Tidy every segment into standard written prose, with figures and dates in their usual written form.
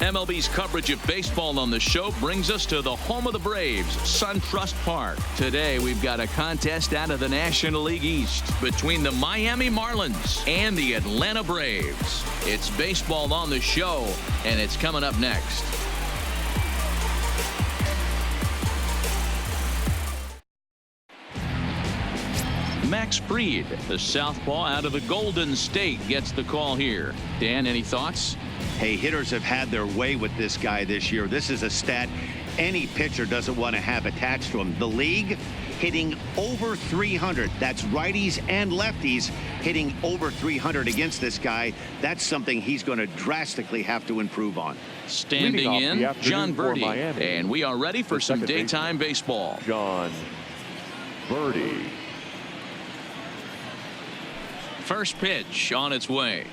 MLB's coverage of baseball on the show brings us to the home of the Braves, SunTrust Park. Today, we've got a contest out of the National League East between the Miami Marlins and the Atlanta Braves. It's baseball on the show, and it's coming up next. Max Fried, the southpaw out of the Golden State, gets the call here. Dan, any thoughts? Hey, hitters have had their way with this guy this year. This is a stat any pitcher doesn't want to have attached to him. The league hitting over 300. That's righties and lefties hitting over 300 against this guy. That's something he's going to drastically have to improve on. Standing in, John Birdie. And we are ready for some daytime baseball. John Birdie. First pitch on its way.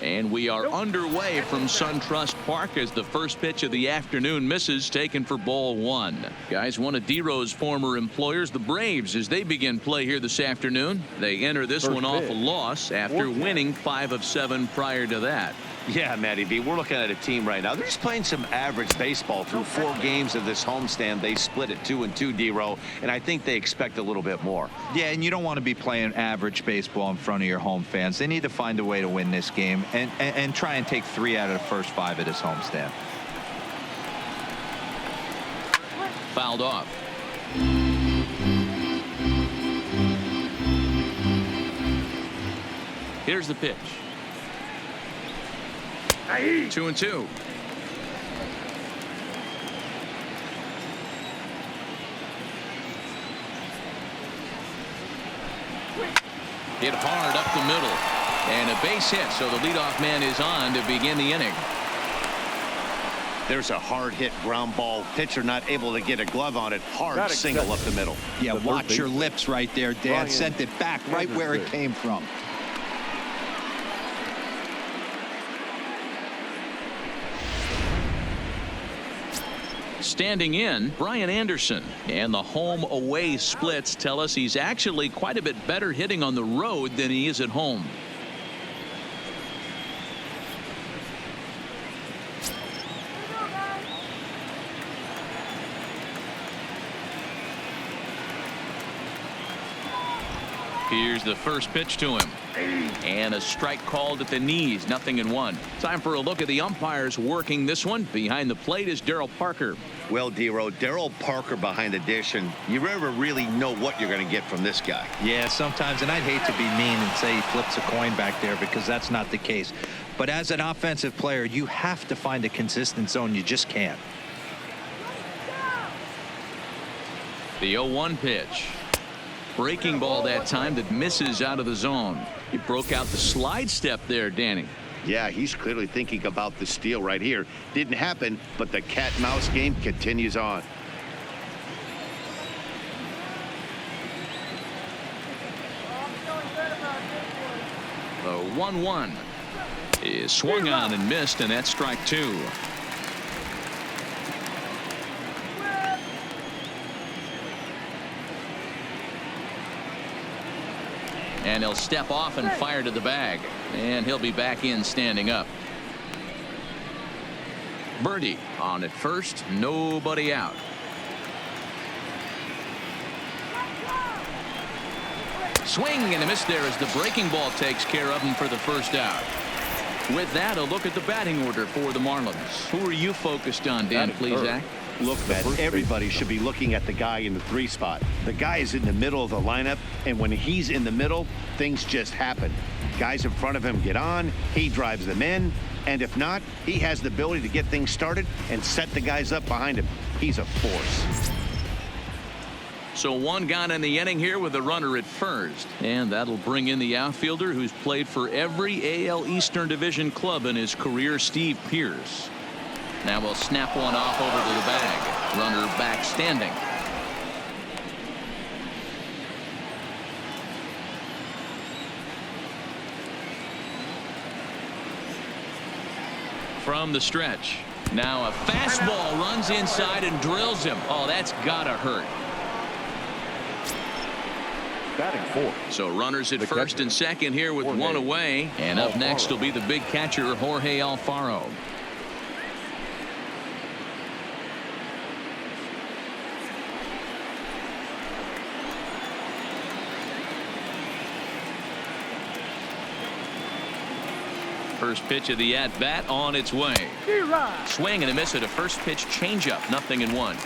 And we are underway from SunTrust Park as the first pitch of the afternoon misses, taken for ball one. Guys, one of D-Row's former employers, the Braves, as they begin play here this afternoon. They enter this one off a loss after winning 5 of 7 prior to that. Yeah, Matty B, we're looking at a team right now. They're just playing some average baseball through 4 games of this homestand. They split at 2-2, D-Row, and I think they expect a little bit more. Yeah, and you don't want to be playing average baseball in front of your home fans. They need to find a way to win this game and try and take 3 out of the first 5 of this homestand. Fouled off. Here's the pitch. 2-2. Hit hard up the middle, and a base hit, so the leadoff man is on to begin the inning. There's a hard hit ground ball. Pitcher not able to get a glove on it. Hard single up the middle. Yeah, watch your lips right there, Dan. Sent it back right where it came from. Standing in, Brian Anderson, and the home away splits tell us he's actually quite a bit better hitting on the road than he is at home. Here's the first pitch to him. And a strike called at the knees, 0-1. Time for a look at the umpires working this one. Behind the plate is Darryl Parker. Well, D-Row, Darryl Parker behind the dish, and you never really know what you're going to get from this guy. Yeah, sometimes, and I'd hate to be mean and say he flips a coin back there because that's not the case. But as an offensive player, you have to find a consistent zone. You just can't. The 0-1 pitch. Breaking ball that time that misses out of the zone. He broke out the slide step there, Danny. Yeah, he's clearly thinking about the steal right here. Didn't happen, but the cat-mouse game continues on. The 1-1 is swung on and missed, and that's strike 2. And he'll step off and fire to the bag. And he'll be back in standing up. Birdie on at first. Nobody out. Swing and a miss there as the breaking ball takes care of him for the first out. With that, a look at the batting order for the Marlins. Who are you focused on, Dan Plesac? Look, man, everybody should be looking at the guy in the 3 spot. The guy is in the middle of the lineup, and when he's in the middle, things just happen. Guys in front of him get on, he drives them in, and if not, he has the ability to get things started and set the guys up behind him. He's a force. So 1 gone in the inning here with a runner at first. And that'll bring in the outfielder who's played for every AL Eastern Division club in his career, Steve Pearce. Now we'll snap one off over to the bag. Runner back standing. From the stretch. Now a fastball runs inside and drills him. Oh, that's gotta hurt. Batting 4th. So runners at first and second here with 1 away. And up next will be the big catcher, Jorge Alfaro. First pitch of the at-bat on its way. Swing and a miss at a first pitch changeup. 0-1.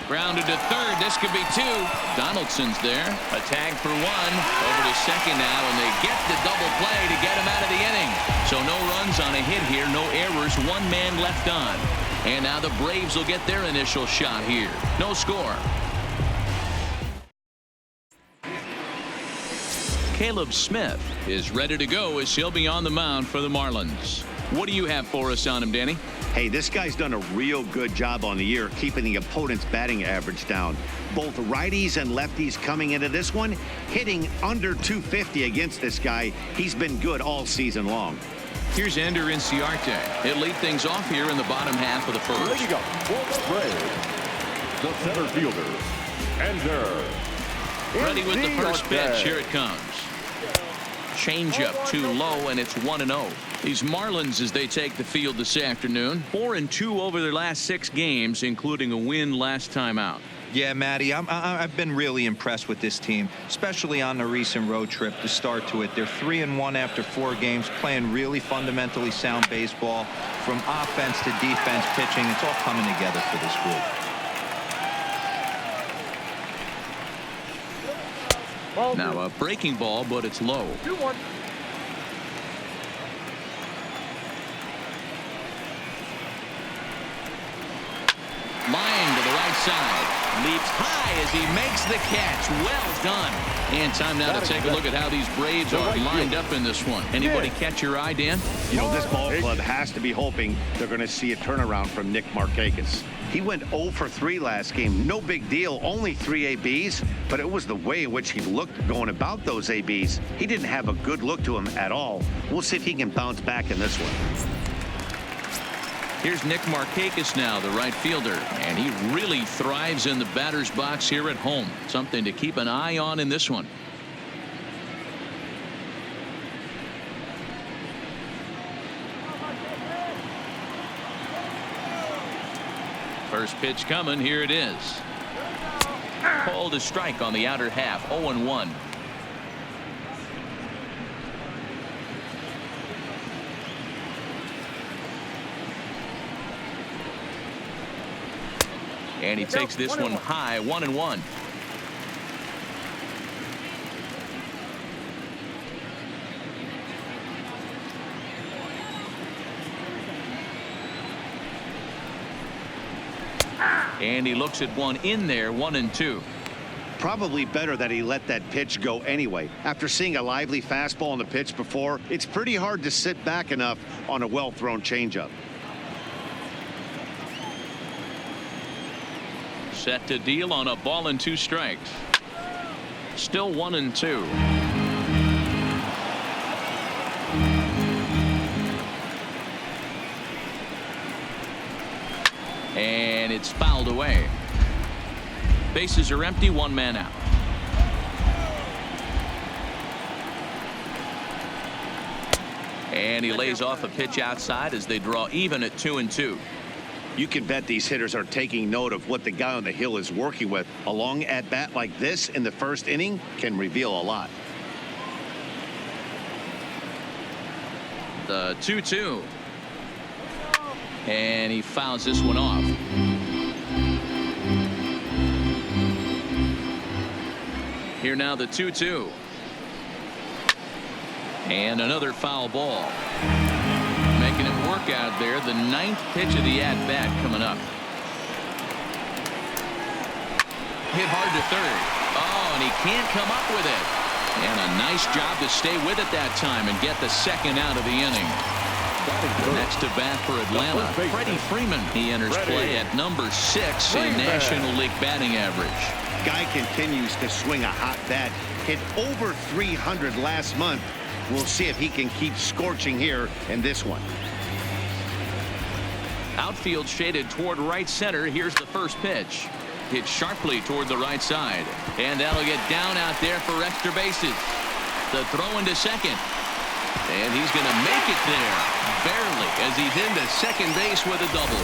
Grounded to third. This could be 2. Donaldson's there. A tag for 1. Over to second now, and they get the double play to get him out of the inning. So no runs on a hit here. No errors. 1 man left on. And now the Braves will get their initial shot here. No score. Caleb Smith is ready to go as he'll be on the mound for the Marlins. What do you have for us on him, Danny? Hey, this guy's done a real good job on the year keeping the opponent's batting average down. Both righties and lefties coming into this one, hitting under 250 against this guy. He's been good all season long. Here's Ender Inciarte. He'll lead things off here in the bottom half of the first. Ready to go. For the Braves, the center fielder, Ender. Ready with the first pitch. Here it comes. Changeup too low, and it's 1-0. These Marlins, as they take the field this afternoon, 4-2 over their last 6 games, including a win last time out. Yeah, Matty, I've been really impressed with this team, especially on the recent road trip to start to it. They're 3-1 after 4 games, playing really fundamentally sound baseball. From offense to defense, pitching, it's all coming together for this group. Now a breaking ball, but it's low. 2-1. Line to the right side. Leaps high as he makes the catch. Well done. And time now to take a look at how these Braves are lined up in this one. Anybody catch your eye, Dan? You know, this ball club has to be hoping they're going to see a turnaround from Nick Markakis. He went 0 for 3 last game. No big deal. Only 3 ABs. But it was the way in which he looked going about those ABs. He didn't have a good look to him at all. We'll see if he can bounce back in this one. Here's Nick Markakis now, the right fielder, and he really thrives in the batter's box here at home. Something to keep an eye on in this one. First pitch coming. Here it is. Called a strike on the outer half. 0-1. And he takes this one high. 1-1. And he looks at one in there. 1-2. Probably better that he let that pitch go anyway. After seeing a lively fastball on the pitch before, it's pretty hard to sit back enough on a well-thrown changeup. Set to deal on a ball and 2 strikes. Still 1-2. And it's fouled away. Bases are empty. 1 man out. And he lays off a pitch outside as they draw even at 2-2. You can bet these hitters are taking note of what the guy on the hill is working with. A long at-bat like this in the first inning can reveal a lot. The 2-2. And he fouls this one off. Here now the 2-2. And another foul ball. Making it work out there. The 9th pitch of the at-bat coming up. Hit hard to third. Oh, and he can't come up with it. And a nice job to stay with it that time and get the second out of the inning. Next to bat for Atlanta, Freddie Freeman. He enters play at number 6 in National League batting average. Guy continues to swing a hot bat. Hit over 300 last month. We'll see if he can keep scorching here in this one. Outfield shaded toward right center. Here's the first pitch. Hit sharply toward the right side. And that'll get down out there for extra bases. The throw into second. And he's going to make it there. barely, as he's into second base with a double.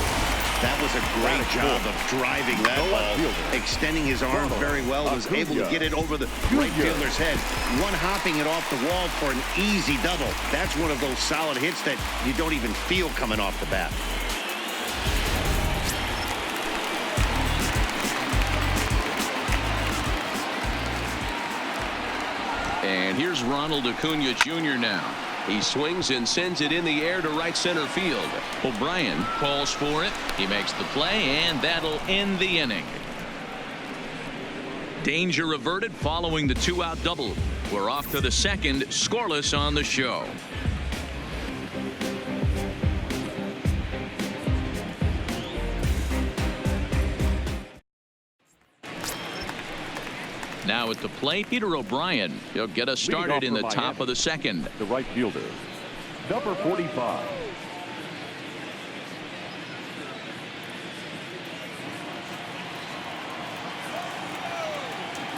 That was a great job of driving that ball, extending his arm very well, was able to get it over the right fielder's head, one-hopping it off the wall for an easy double. That's one of those solid hits that you don't even feel coming off the bat. And here's Ronald Acuna Jr. now. He swings and sends it in the air to right center field. O'Brien calls for it. He makes the play, and that'll end the inning. Danger averted following the two-out double. We're off to the second, scoreless on the show. Now at the plate, Peter O'Brien. He'll get us started in the top of the second. The right fielder, number 45.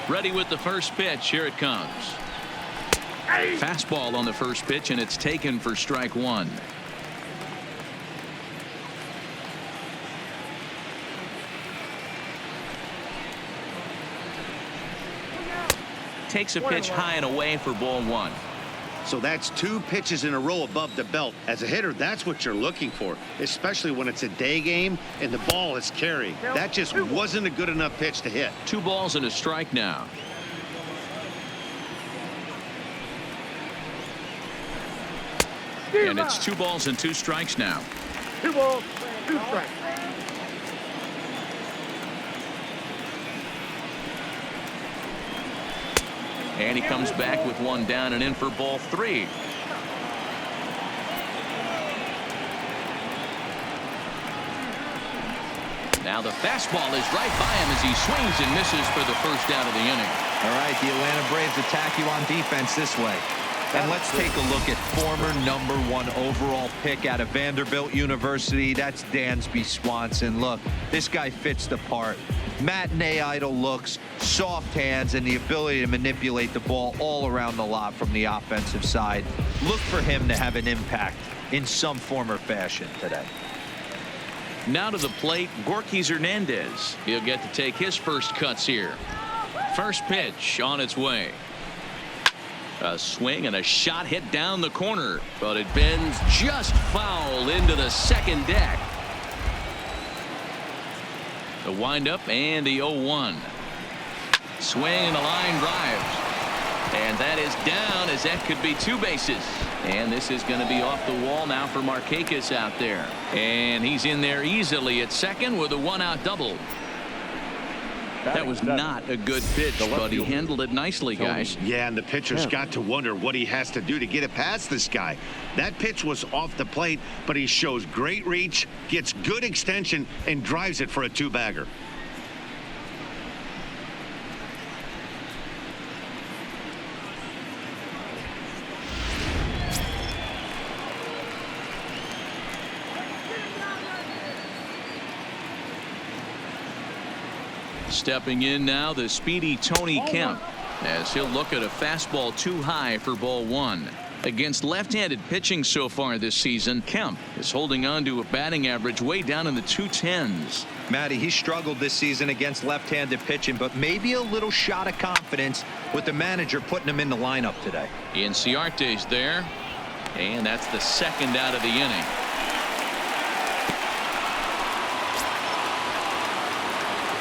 Ready with the first pitch. Here it comes. Fastball on the first pitch, and it's taken for strike one. Takes a pitch high and away for ball one. So that's 2 pitches in a row above the belt. As a hitter, that's what you're looking for, especially when it's a day game and the ball is carrying. That just wasn't a good enough pitch to hit. 2 balls and a strike now. And it's 2 balls and 2 strikes now. 2 balls, 2 strikes. And he comes back with 1 down and in for ball 3. Now the fastball is right by him as he swings and misses for the first out of the inning. All right, the Atlanta Braves attack you on defense this way. And let's take a look at former #1 overall pick out of Vanderbilt University. That's Dansby Swanson. Look, this guy fits the part. Matinee idol looks, soft hands, and the ability to manipulate the ball all around the lot from the offensive side. Look for him to have an impact in some form or fashion today. Now to the plate, Gorky Hernandez. He'll get to take his first cuts here. First pitch on its way. A swing and a shot hit down the corner, but it bends just foul into the second deck. The windup and the 0-1. Swing and a line drive. And that is down, as that could be 2 bases. And this is going to be off the wall now for Markakis out there. And he's in there easily at second with a 1-out double. That was not a good pitch, but he handled it nicely, guys. Yeah, and the pitcher's got to wonder what he has to do to get it past this guy. That pitch was off the plate, but he shows great reach, gets good extension, and drives it for a 2-bagger. Stepping in now, the speedy Tony Kemp, as he'll look at a fastball too high for ball 1. Against left-handed pitching so far this season, Kemp is holding on to a batting average way down in the 210s. Matty, he struggled this season against left-handed pitching, but maybe a little shot of confidence with the manager putting him in the lineup today. Inciarte's there, and that's the second out of the inning.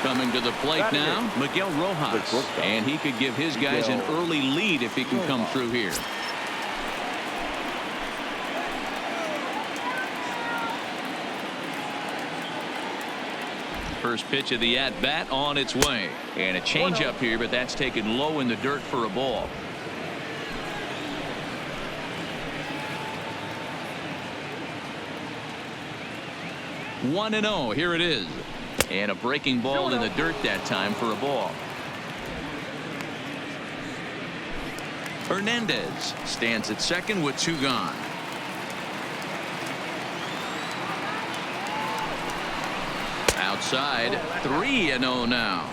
Coming to the plate now, Miguel Rojas, and he could give his guys an early lead if he can come through here. First pitch of the at-bat on its way, and a changeup here, but that's taken low in the dirt for a ball. One and 0. Here it is. And a breaking ball in the dirt that time for a ball. Hernandez stands at second with 2 gone. Outside, 3-0 now.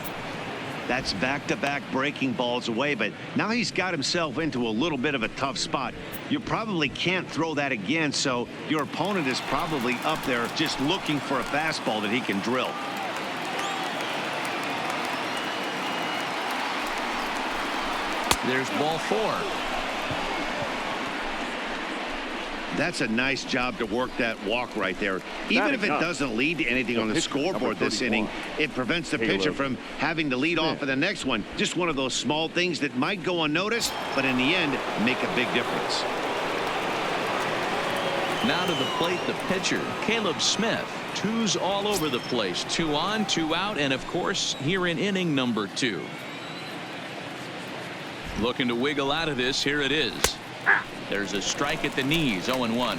That's back-to-back breaking balls away, but now he's got himself into a little bit of a tough spot. You probably can't throw that again, so your opponent is probably up there just looking for a fastball that he can drill. There's ball 4. That's a nice job to work that walk right there. Even if it doesn't lead to anything on the scoreboard this inning, it prevents the pitcher from having to lead off of the next one. Just one of those small things that might go unnoticed, but in the end, make a big difference. Now to the plate, the pitcher, Caleb Smith. 2s all over the place. 2 on, 2 out, and of course, here in inning number 2. Looking to wiggle out of this. Here it is. There's a strike at the knees. 0-1.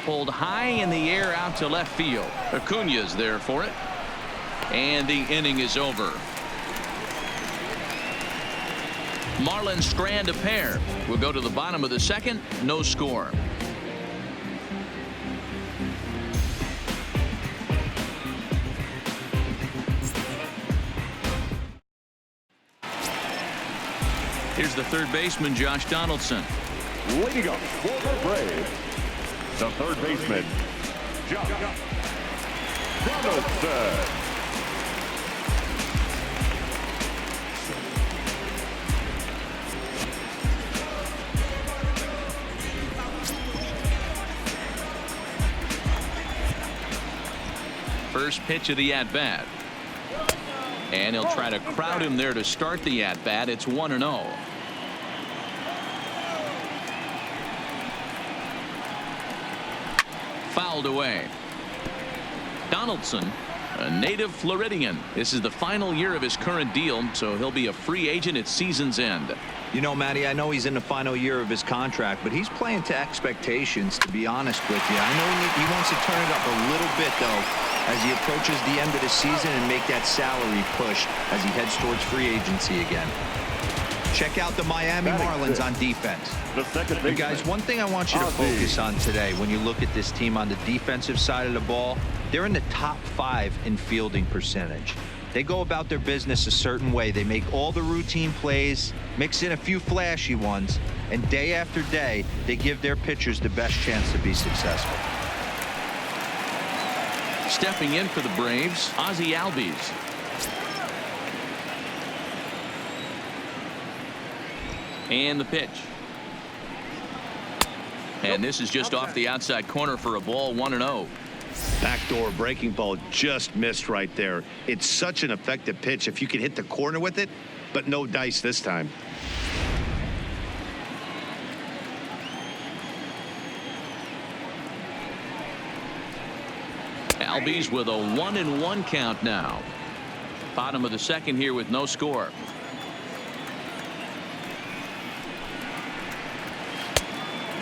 Pulled high in the air out to left field. Acuna's there for it. And the inning is over. Marlins strand a pair. We'll go to the bottom of the second. No score. Here's the third baseman, Josh Donaldson. Leading up for the Braves, the third baseman, Josh Donaldson. First pitch of the at-bat. And he'll try to crowd him there to start the at-bat. It's 1-0. Fouled away. Donaldson, a native Floridian. This is the final year of his current deal, so he'll be a free agent at season's end. You know, Matty, I know he's in the final year of his contract, but he's playing to expectations, to be honest with you. I know he wants to turn it up a little bit, though, as he approaches the end of the season and make that salary push as he heads towards free agency again. Check out the Miami Marlins on defense. And guys, one thing I want you to focus on today when you look at this team on the defensive side of the ball, they're in the top 5 in fielding percentage. They go about their business a certain way. They make all the routine plays, mix in a few flashy ones, and day after day, they give their pitchers the best chance to be successful. Stepping in for the Braves, Ozzie Albies. And the pitch. And this is just off the outside corner for a ball. 1-0. Backdoor breaking ball just missed right there. It's such an effective pitch if you can hit the corner with it, but no dice this time. Albies with a 1-1 count now. Bottom of the second here with no score.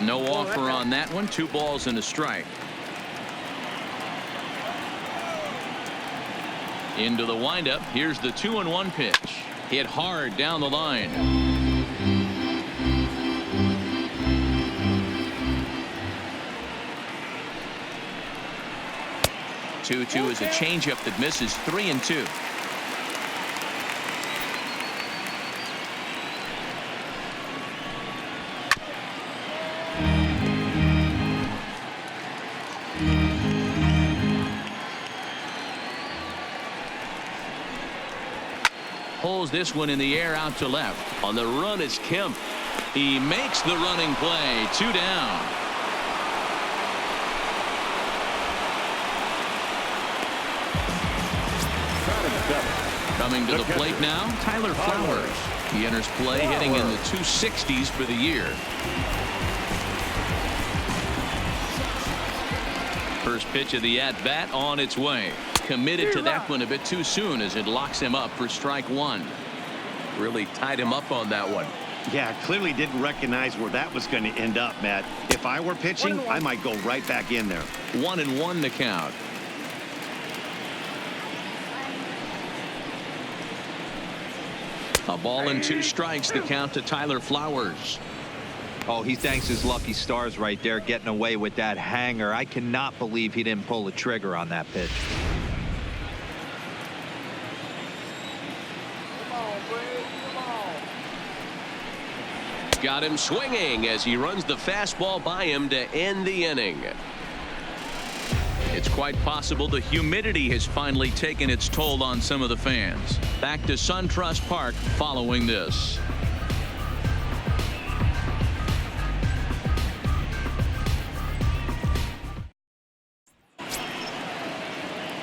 No offer on that one. 2 balls and a strike. Into the windup. Here's the 2-1 pitch. Hit hard down the line. Two is a changeup that misses. 3-2. Pulls this one in the air out to left. On the run is Kemp. He makes the running play. 2 down. Coming to the plate now, Tyler Flowers. He enters play hitting in the 260s for the year. First pitch of the at-bat on its way. Committed to that one a bit too soon as it locks him up for strike 1. Really tied him up on that one. Yeah, clearly didn't recognize where that was going to end up, Matt. If I were pitching, I might go right back in there. 1-1 the count. A ball and 2 strikes, the count to Tyler Flowers. Oh, he thanks his lucky stars right there, getting away with that hanger. I cannot believe he didn't pull the trigger on that pitch. Got him swinging as he runs the fastball by him to end the inning. It's quite possible the humidity has finally taken its toll on some of the fans. Back to SunTrust Park following this.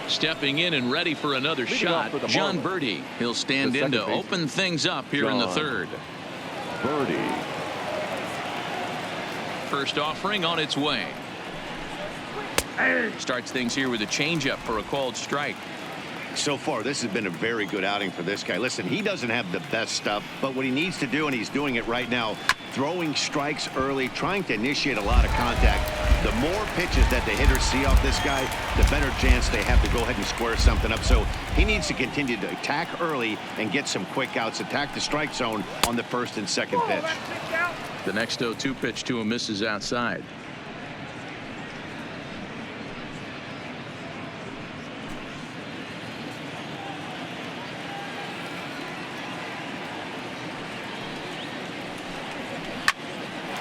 Stepping in and ready for another shot, John Birdie. He'll stand in to open things up here in the third. Birdie. First offering on its way. Starts things here with a changeup for a called strike. So far, this has been a very good outing for this guy. Listen, he doesn't have the best stuff, but what he needs to do, and he's doing it right now, throwing strikes early, trying to initiate a lot of contact. The more pitches that the hitters see off this guy, the better chance they have to go ahead and square something up. So he needs to continue to attack early and get some quick outs, attack the strike zone on the first and second pitch. The next 0-2 pitch to him misses outside.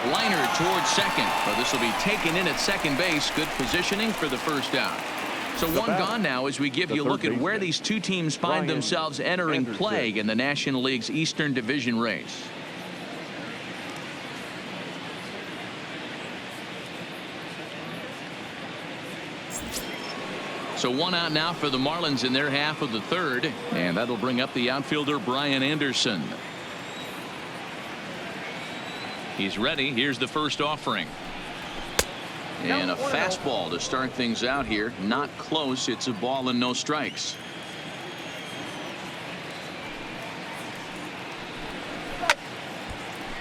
Liner towards second, but this will be taken in at second base. Good positioning for the first out. So one gone now as we give you a look at where these two teams find themselves entering play in the National League's Eastern Division race. So one out now for the Marlins in their half of the third, and that'll bring up the outfielder Brian Anderson. He's ready. Here's the first offering. And a fastball to start things out here. Not close. It's a ball and no strikes.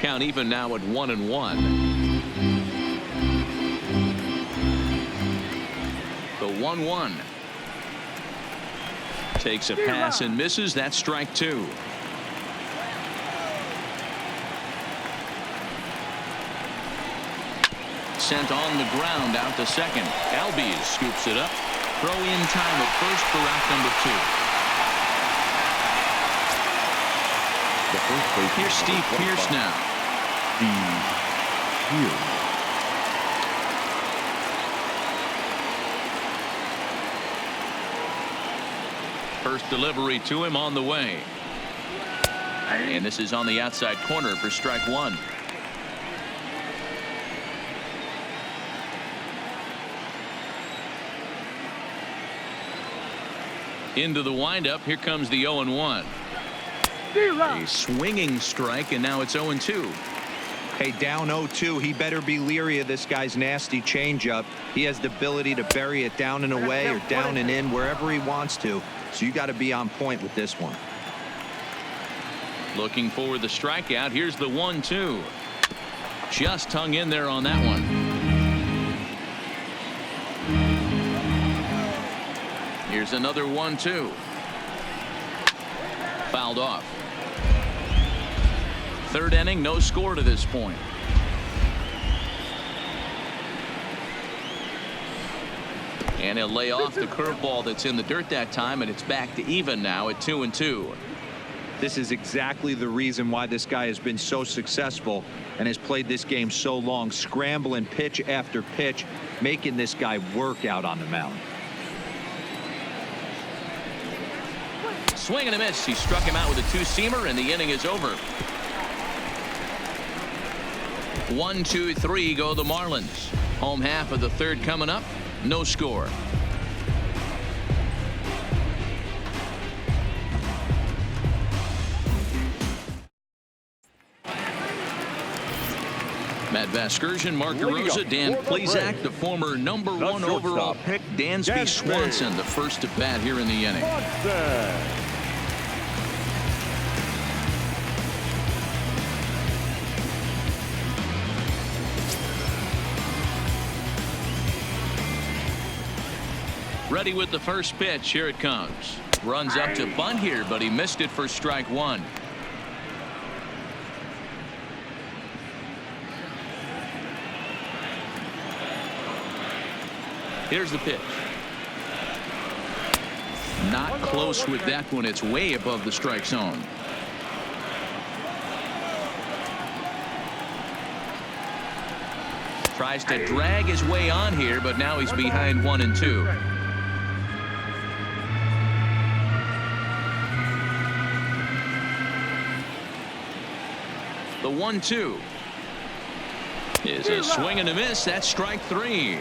Count even now at 1-1. The 1-1. Takes a pass and misses. That's strike two. Sent on the ground out to second. Albies scoops it up. Throw in time at first for out number two. The first base. Here's Steve Pearce now. First delivery to him on the way. And this is on the outside corner for strike one. Into the windup. Here comes the 0-1. A swinging strike, and now it's 0-2. Hey, down 0-2. He better be leery of this guy's nasty changeup. He has the ability to bury it down and away or down and in wherever he wants to. So you got to be on point with this one. Looking for the strikeout. Here's the 1-2. Just hung in there on that one. Here's another 1-2. Fouled off. Third inning, no score to this point. And he'll lay off the curveball that's in the dirt that time, and it's back to even now at 2-2. This is exactly the reason why this guy has been so successful and has played this game so long, scrambling pitch after pitch, making this guy work out on the mound. Swing and a miss. He struck him out with a two-seamer, and the inning is over. 1-2-3 go the Marlins. Home half of the third coming up. No score. Matt Vasgersian, Mark DeRosa, Dan Plesac, the former #1 overall pick, Dansby Swanson, the first to bat here in the inning. Ready with the first pitch. Here it comes. Runs up to bunt here, but he missed it for strike one. Here's the pitch. Not close with that one. It's way above the strike zone. Tries to drag his way on here, but now he's behind 1-2. The 1-2 is a swing and a miss. That's strike 3.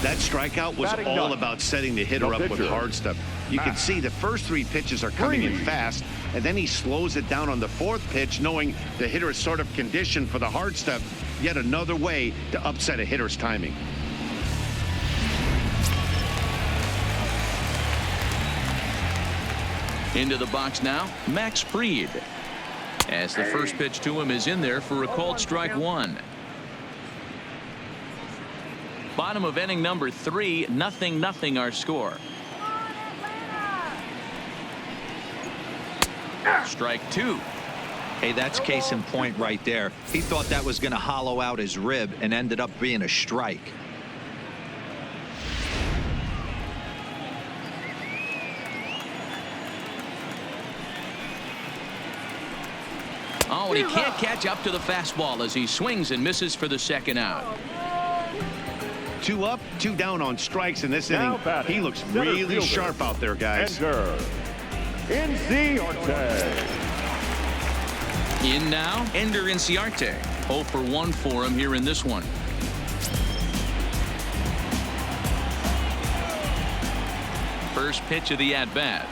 That strikeout was all about setting the hitter up with hard stuff. You can see the first 3 pitches are coming in fast, and then he slows it down on the 4th pitch, knowing the hitter is sort of conditioned for the hard stuff. Yet another way to upset a hitter's timing. Into the box now, Max Fried. As the first pitch to him is in there for a called strike 1. Bottom of inning number 3, 0-0 our score. Strike 2. Hey, that's case in point right there. He thought that was going to hollow out his rib and ended up being a strike. Oh, and he can't catch up to the fastball as he swings and misses for the second out. 2 up, 2 down on strikes in this inning. He looks really sharp out there, guys. In now, Ender Inciarte. 0 for 1 for him here in this one. First pitch of the at-bat.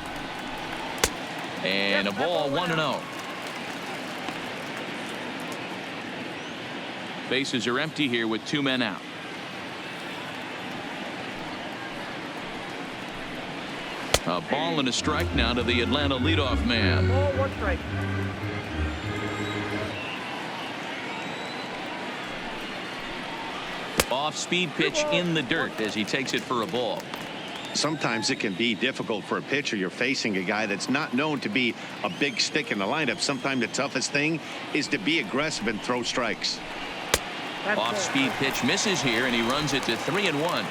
And a ball, 1-0. Bases are empty here with 2 men out. A ball and a strike now to the Atlanta leadoff man. Ball, 1 strike. Off-speed pitch in the dirt as he takes it for a ball. Sometimes it can be difficult for a pitcher. You're facing a guy that's not known to be a big stick in the lineup. Sometimes the toughest thing is to be aggressive and throw strikes. Off-speed pitch misses here, and he runs it to 3-1.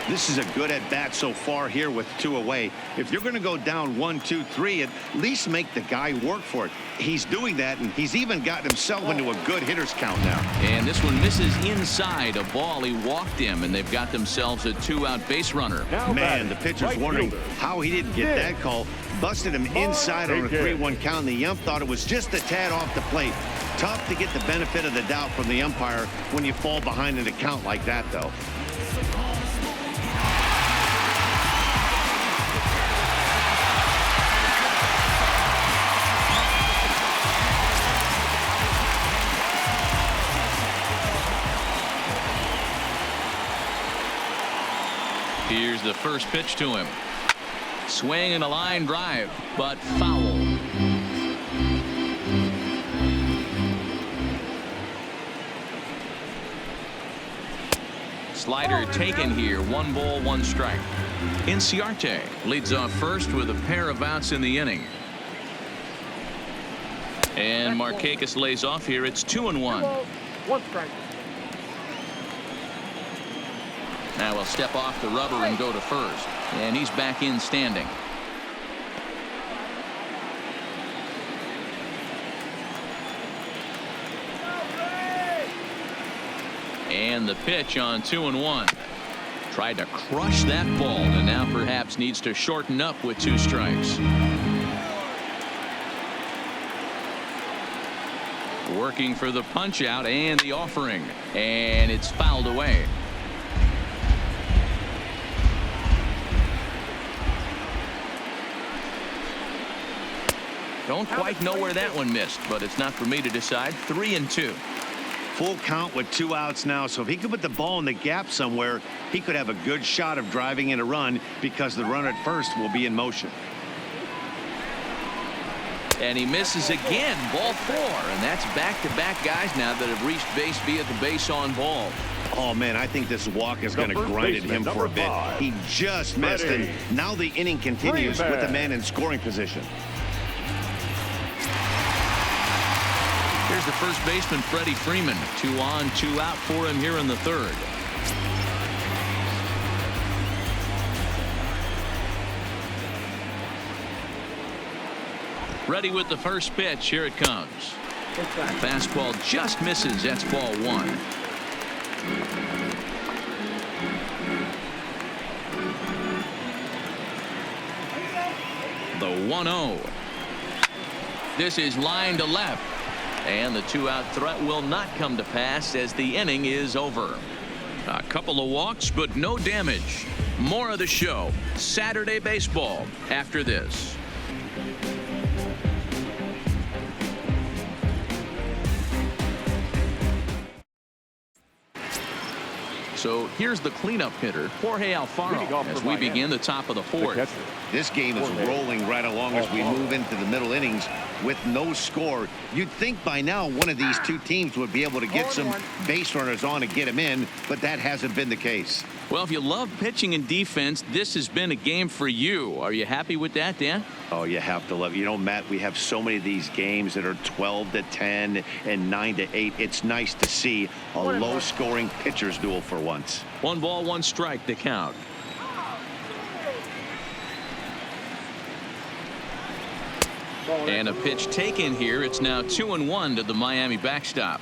This is a good at-bat so far here with 2 away. If you're going to go down 1, 2, 3, at least make the guy work for it. He's doing that, and he's even gotten himself into a good hitter's count now. And this one misses inside a ball. He walked him, and they've got themselves a 2-out base runner. Man, the pitcher's wondering how he didn't get that call. Busted him inside on a 3-1 count, and the ump thought it was just a tad off the plate. Tough to get the benefit of the doubt from the umpire when you fall behind in a count like that, though. Here's the first pitch to him. Swing and a line drive, but foul. Slider taken here. 1 ball, 1 strike. Inciarte leads off first with a pair of outs in the inning. And Markakis lays off here. It's 2-1. 1 strike. Now he'll step off the rubber and go to first. And he's back in standing. And the pitch on 2-1. Tried to crush that ball and now perhaps needs to shorten up with 2 strikes. Working for the punch out and the offering. And it's fouled away. Don't quite know where that one missed, but it's not for me to decide. 3-2. Full count with 2 outs now, so if he could put the ball in the gap somewhere, he could have a good shot of driving in a run because the runner at first will be in motion. And he misses again. Ball 4, and that's back-to-back guys now that have reached base via the base on ball. Oh, man, I think this walk is going to grind at him for a bit. He just missed, and now the inning continues with the man in scoring position. Here's the first baseman, Freddie Freeman. 2 on, 2 out for him here in the third. Ready with the first pitch. Here it comes. Fastball just misses. That's ball 1. The 1-0. This is line to left. And the 2-out threat will not come to pass as the inning is over. A couple of walks, but no damage. More of the show. Saturday baseball after this. So here's the cleanup hitter, Jorge Alfaro, as we begin the top of the fourth. This game is rolling right along as we move into the middle innings with no score. You'd think by now one of these two teams would be able to get some base runners on and get them in, but that hasn't been the case. Well, if you love pitching and defense, this has been a game for you. Are you happy with that, Dan? Oh, you have to love it. You know, Matt, we have so many of these games that are 12-10 and 9-8. It's nice to see a low-scoring pitcher's duel for once. 1 ball, 1 strike to count. And a pitch taken here. It's now 2-1 to the Miami backstop.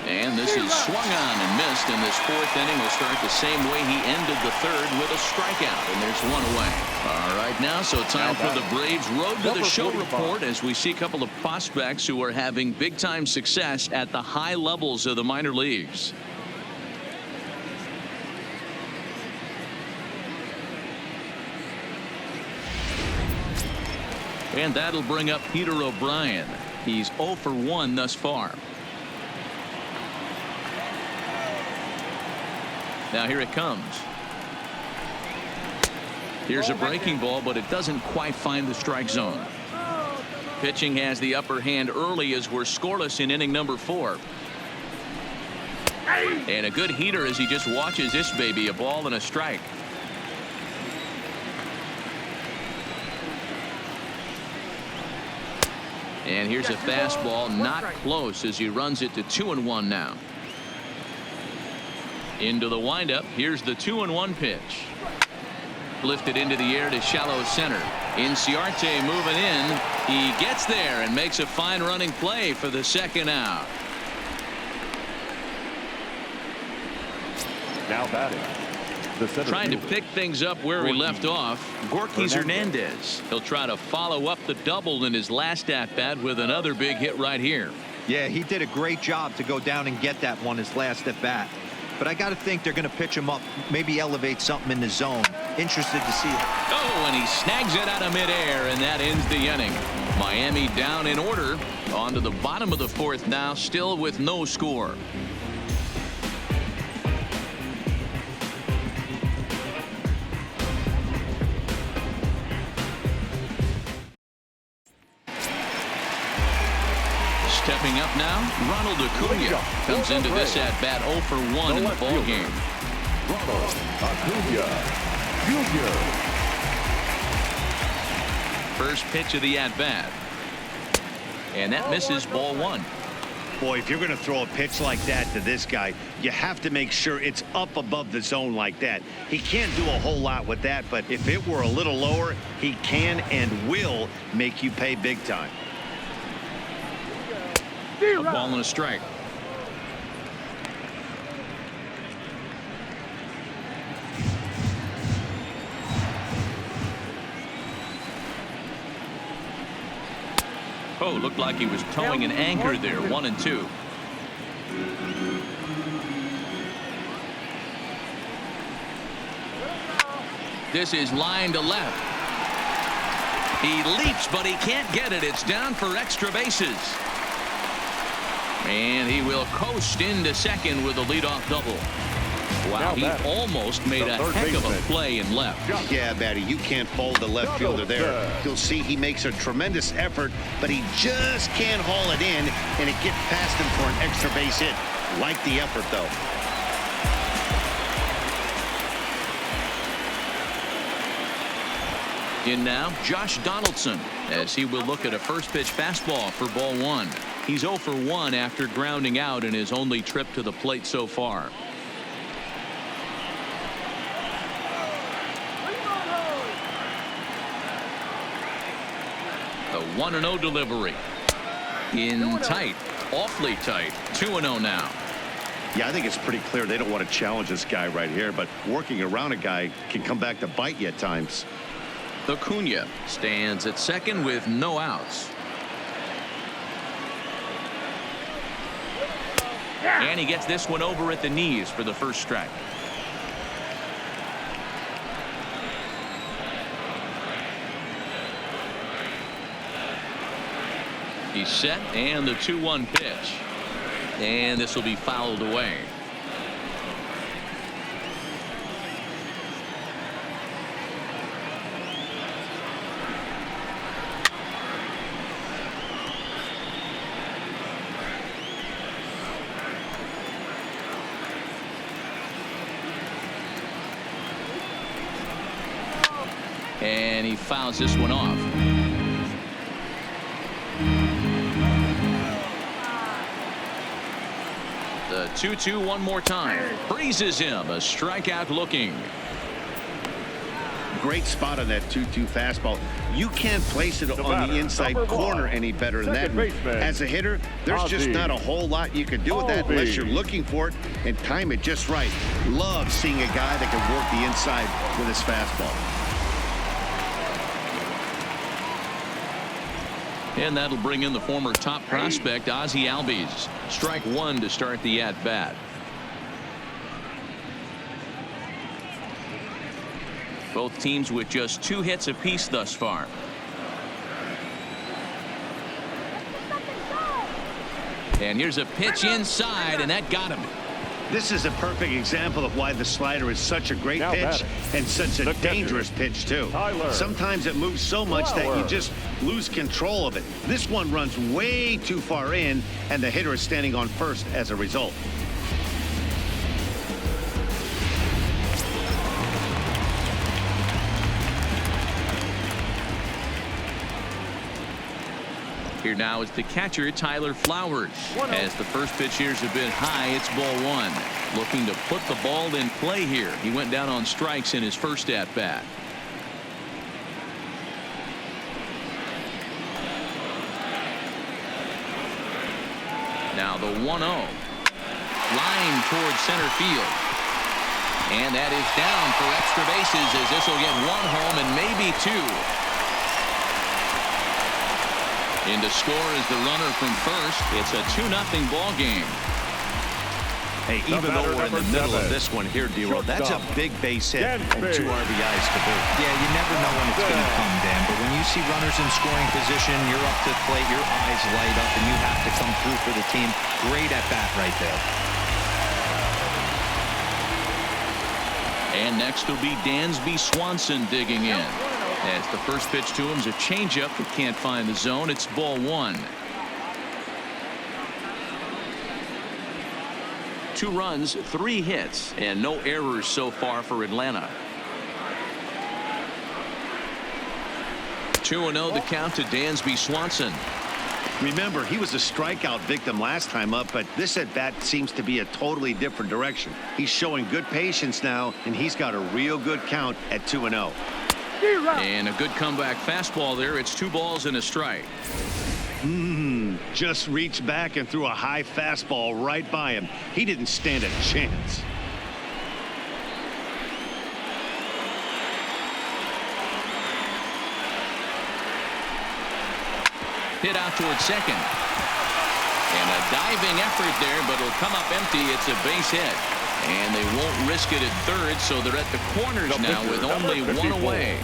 And this is swung on and missed, and this fourth inning will start the same way he ended the third with a strikeout, and there's 1 away. All right, now so time for the Braves Road to the Show report as we see a couple of prospects who are having big time success at the high levels of the minor leagues. And that'll bring up Peter O'Brien. He's 0 for 1 thus far. Now here it comes. Here's a breaking ball, but it doesn't quite find the strike zone. Pitching has the upper hand early as we're scoreless in inning number 4. And a good heater as he just watches this baby, a ball and a strike. And here's a fastball, not close, as he runs it to 2-1 now. Into the windup. Here's the 2-1 pitch. Lifted into the air to shallow center. Inciarte moving in. He gets there and makes a fine running play for the second out. Now batting. Trying to pick things up where he left off. Gorkys Hernandez. He'll try to follow up the double in his last at bat with another big hit right here. Yeah, he did a great job to go down and get that one his last at bat. But I got to think they're going to pitch him up, maybe elevate something in the zone. Interested to see it. Oh, and he snags it out of midair, and that ends the inning. Miami down in order. On to the bottom of the fourth now, still with no score. Stepping up now, Ronald Acuna comes into this at bat 0 for 1 in the ball game. Ronald Acuna Jr. First pitch of the at bat, and that misses ball 1. Boy, if you're going to throw a pitch like that to this guy, you have to make sure it's up above the zone like that. He can't do a whole lot with that, but if it were a little lower, he can and will make you pay big time. A ball and a strike. Oh, looked like he was towing an anchor there. 1-2. This is line to left. He leaps, but he can't get it. It's down for extra bases. And he will coast into second with a leadoff double. Wow, he almost made a heck of a play in left. Yeah, Batty, you can't fold the left fielder there. You'll see he makes a tremendous effort, but he just can't haul it in, and it gets past him for an extra base hit. Like the effort, though. In now, Josh Donaldson, as he will look at a first pitch fastball for ball one. He's 0 for 1 after grounding out in his only trip to the plate so far. The 1-0 delivery. In tight, awfully tight. 2-0 now. Yeah, I think it's pretty clear they don't want to challenge this guy right here, but working around a guy can come back to bite you at times. Acuna stands at second with no outs. And he gets this one over at the knees for the first strike. He's set, and the 2-1 pitch. And this will be fouled away. And he fouls this one off. The 2-2 one more time. Freezes him. A strikeout looking. Great spot on that 2-2 fastball. You can't place it on the inside corner any better than that. As a hitter, there's just not a whole lot you can do with that unless you're looking for it and time it just right. Love seeing a guy that can work the inside with his fastball. And that'll bring in the former top prospect Ozzie Albies. Strike one to start the at-bat. Both teams with just 2 hits apiece thus far. And here's a pitch inside, and that got him. This is a perfect example of why the slider is such a great pitch and such a dangerous pitch, too. Sometimes it moves so much that you just lose control of it. This one runs way too far in, and the hitter is standing on first as a result. Here now is the catcher, Tyler Flowers. As the first pitch here is a bit high, it's ball one. Looking to put the ball in play here. He went down on strikes in his first at-bat. Now the 1-0. Line towards center field. And that is down for extra bases as this will get 1 home and maybe 2. In to score is the runner from first. It's a 2-0 ball game. Hey, even though we're in the middle of this one here, D-Roll, that's a big base hit and 2 RBIs to boot. Yeah, you never know when it's going to come, Dan, but when you see runners in scoring position, you're up to the plate, your eyes light up, and you have to come through for the team. Great at bat right there. And next will be Dansby Swanson digging in. As the first pitch to him is a changeup that can't find the zone. It's ball one. 2 runs, 3 hits, and no errors so far for Atlanta. 2-0 the count to Dansby Swanson. Remember, he was a strikeout victim last time up, but this at-bat seems to be a totally different direction. He's showing good patience now, and he's got a real good count at 2-0. And a good comeback fastball there. It's 2 balls and a strike. Just reached back and threw a high fastball right by him. He didn't stand a chance. Hit out towards second. And a diving effort there, but it'll come up empty. It's a base hit. And they won't risk it at third, so they're at the corners now with only 1 away.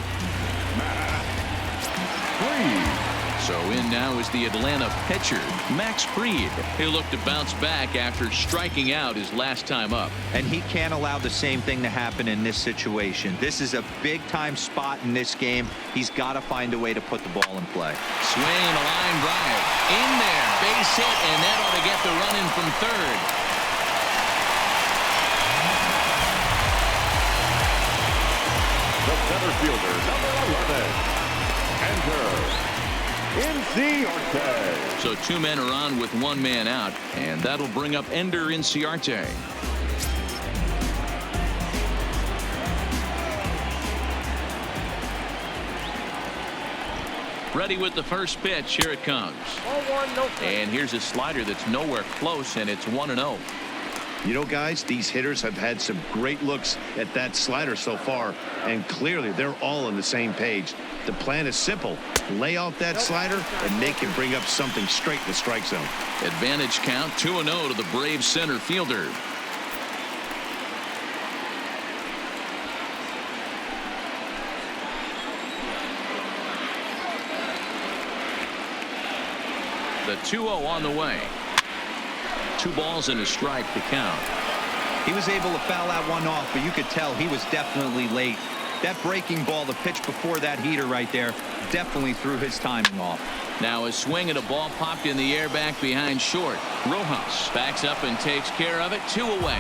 So in now is the Atlanta pitcher, Max Fried. He'll look to bounce back after striking out his last time up. And he can't allow the same thing to happen in this situation. This is a big-time spot in this game. He's got to find a way to put the ball in play. Swing and a line drive. In there. Base hit, and that ought to get the run in from third. The center fielder, number 11, Ender Inciarte. So 2 men are on with 1 man out, and that'll bring up Ender Inciarte. Ready with the first pitch. Here it comes. 0-1, no strike. And here's a slider that's nowhere close, and it's 1-0. You know, guys, these hitters have had some great looks at that slider so far, and clearly they're all on the same page. The plan is simple. Lay off that slider and make him bring up something straight in the strike zone. Advantage count 2-0 to the Braves center fielder. The 2-0 on the way. 2 balls and a strike to count. He was able to foul that one off, but you could tell he was definitely late. That breaking ball, the pitch before that heater right there, definitely threw his timing off. Now a swing and a ball popped in the air back behind short. Rojas backs up and takes care of it. 2 away.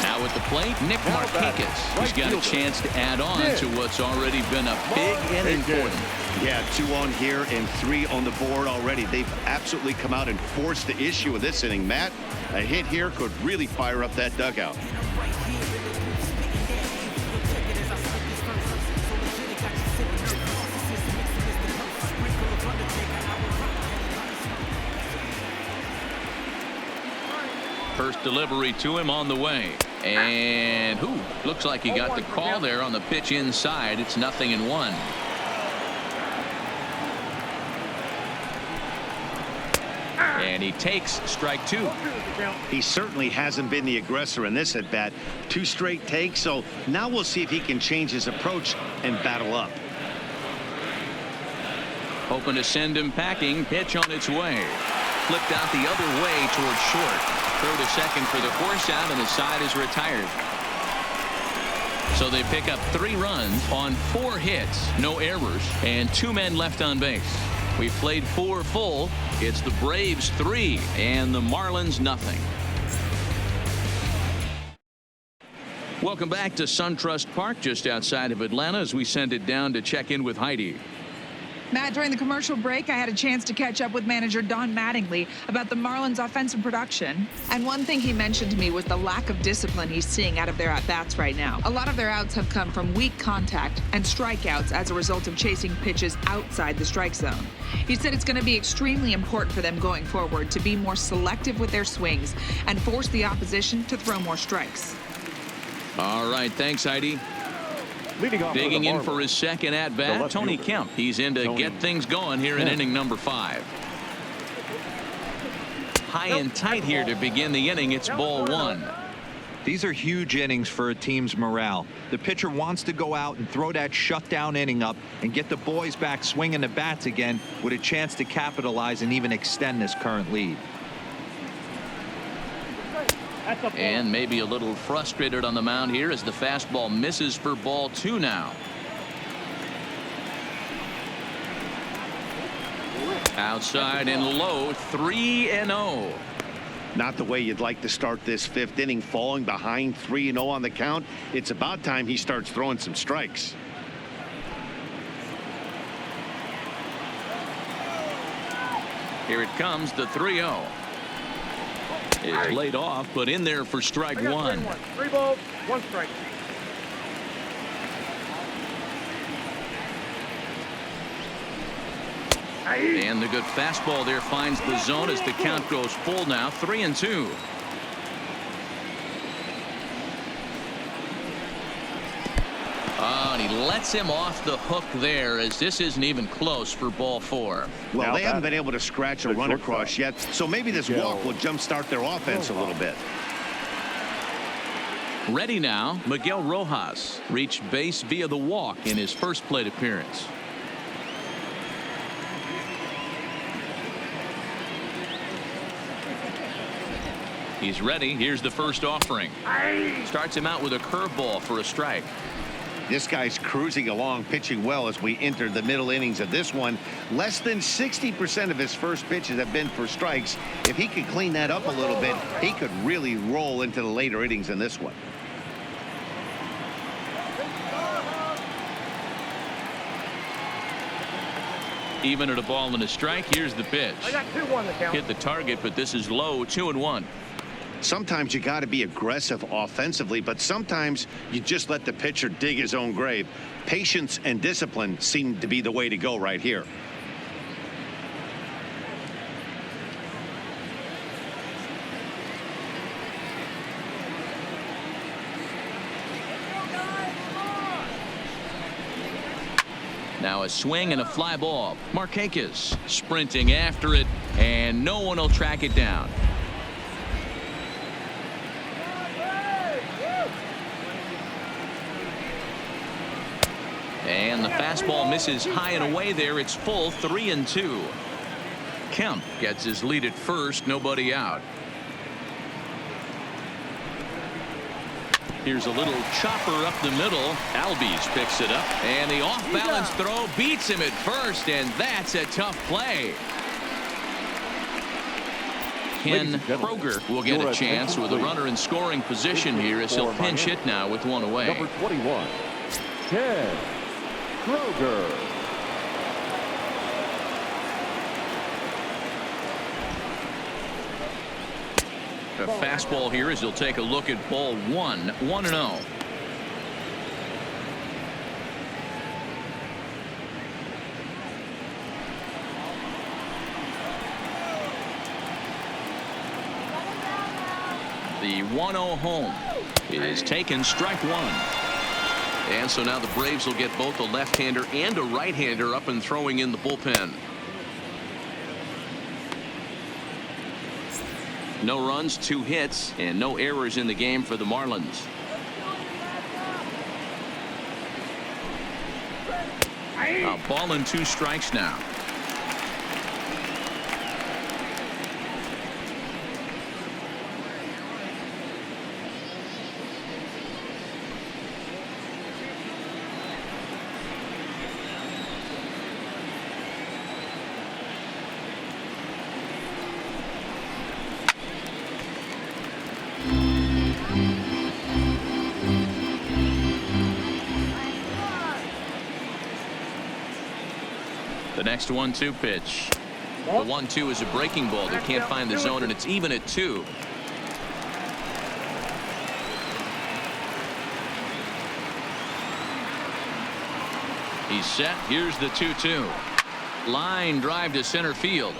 Now at the plate, Nick Markakis. He's got a chance to add on to what's already been a big inning for him. Yeah, 2 on here and 3 on the board already. They've absolutely come out and forced the issue of this inning, Matt. A hit here could really fire up that dugout. First delivery to him on the way. And looks like he got the call there on the pitch inside. It's 0-1. And he takes strike 2. He certainly hasn't been the aggressor in this at bat. 2 straight takes, so now we'll see if he can change his approach and battle up. Hoping to send him packing. Pitch on its way. Flipped out the other way towards short. Throw to second for the force out, and the side is retired. So they pick up 3 runs on 4 hits, no errors, and 2 men left on base. We've played 4 full. It's the Braves 3 and the Marlins 0. Welcome back to SunTrust Park just outside of Atlanta as we send it down to check in with Heidi. Matt, during the commercial break, I had a chance to catch up with manager Don Mattingly about the Marlins' offensive production. And one thing he mentioned to me was the lack of discipline he's seeing out of their at-bats right now. A lot of their outs have come from weak contact and strikeouts as a result of chasing pitches outside the strike zone. He said it's going to be extremely important for them going forward to be more selective with their swings and force the opposition to throw more strikes. All right, thanks, Heidi. Digging in for his second at-bat, Tony Kemp. He's in to get things going here in inning number 5. High and tight here to begin the inning. It's ball 1. These are huge innings for a team's morale. The pitcher wants to go out and throw that shutdown inning up and get the boys back swinging the bats again with a chance to capitalize and even extend this current lead. And maybe a little frustrated on the mound here as the fastball misses for ball 2 now. Outside and low, 3-0. Not the way you'd like to start this 5th inning, falling behind 3-0 on the count. It's about time he starts throwing some strikes. Here it comes, the 3-0. It's laid off, but in there for strike 1. 3 balls, 1 strike. And the good fastball there finds the zone as the count goes full now, 3-2. And he lets him off the hook there as this isn't even close for ball 4. Well, they haven't been able to scratch a run across yet, so maybe this walk will jumpstart their offense a little bit. Ready now, Miguel Rojas reached base via the walk in his first plate appearance. He's ready. Here's the first offering. Starts him out with a curveball for a strike. This guy's cruising along, pitching well as we enter the middle innings of this one. Less than 60% of his first pitches have been for strikes. If he could clean that up a little bit, he could really roll into the later innings in this one. Even at a ball and a strike, here's the pitch. I got 2-1 the count. Hit the target, but this is low, 2-1. Sometimes you got to be aggressive offensively, but sometimes you just let the pitcher dig his own grave. Patience and discipline seem to be the way to go right here. Now a swing and a fly ball. Markakis sprinting after it, and no one will track it down. And the fastball misses high and away there. It's full, 3-2. Kemp gets his lead at first, nobody out. Here's a little chopper up the middle. Albies picks it up, and the off-balance throw beats him at first, and that's a tough play. Ken Kroger will get a chance with a runner in scoring position here as he'll pinch hit now with one away. Number 21, Ken Kroger. A fastball here as he'll take a look at ball one, 1-0. The 1-0 home is taken, strike one. And so now the Braves will get both a left-hander and a right-hander up and throwing in the bullpen. No runs, 2 hits, and no errors in the game for the Marlins. A ball and 2 strikes now. The next 1-2 pitch. The 1-2 is a breaking ball that can't find the zone, and it's even at 2. He's set. Here's the 2-2. Line drive to center field.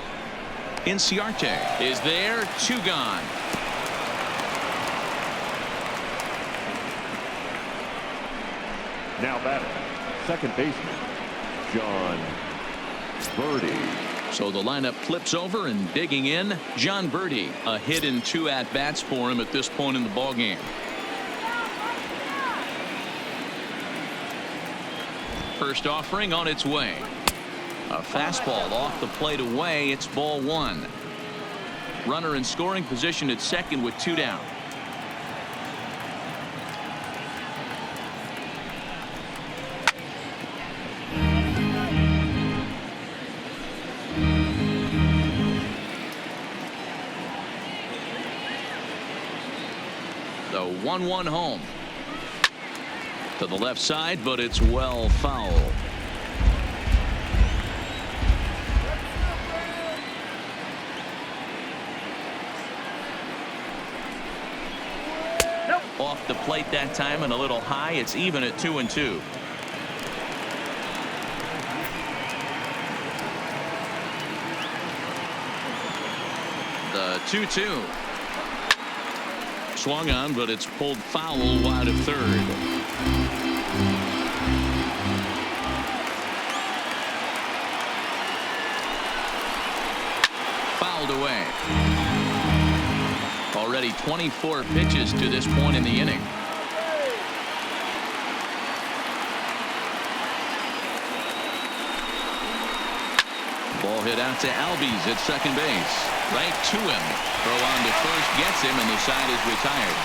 Inciarte is there. 2 gone. Now batting, second baseman, John Birdie. So the lineup flips over, and digging in, John Birdie. A hit in 2 at-bats for him at this point in the ballgame. First offering on its way. A fastball off the plate away. It's ball 1. Runner in scoring position at second with 2 down. The 1-1 home. To the left side, but it's well foul. Nope. Off the plate that time and a little high. It's even at 2-2. The 2-2. Swung on, but it's pulled foul wide of third. Fouled away. Already 24 pitches to this point in the inning. Ball hit out to Albies at second base. Right to him. Throw on to first gets him, and the side is retired.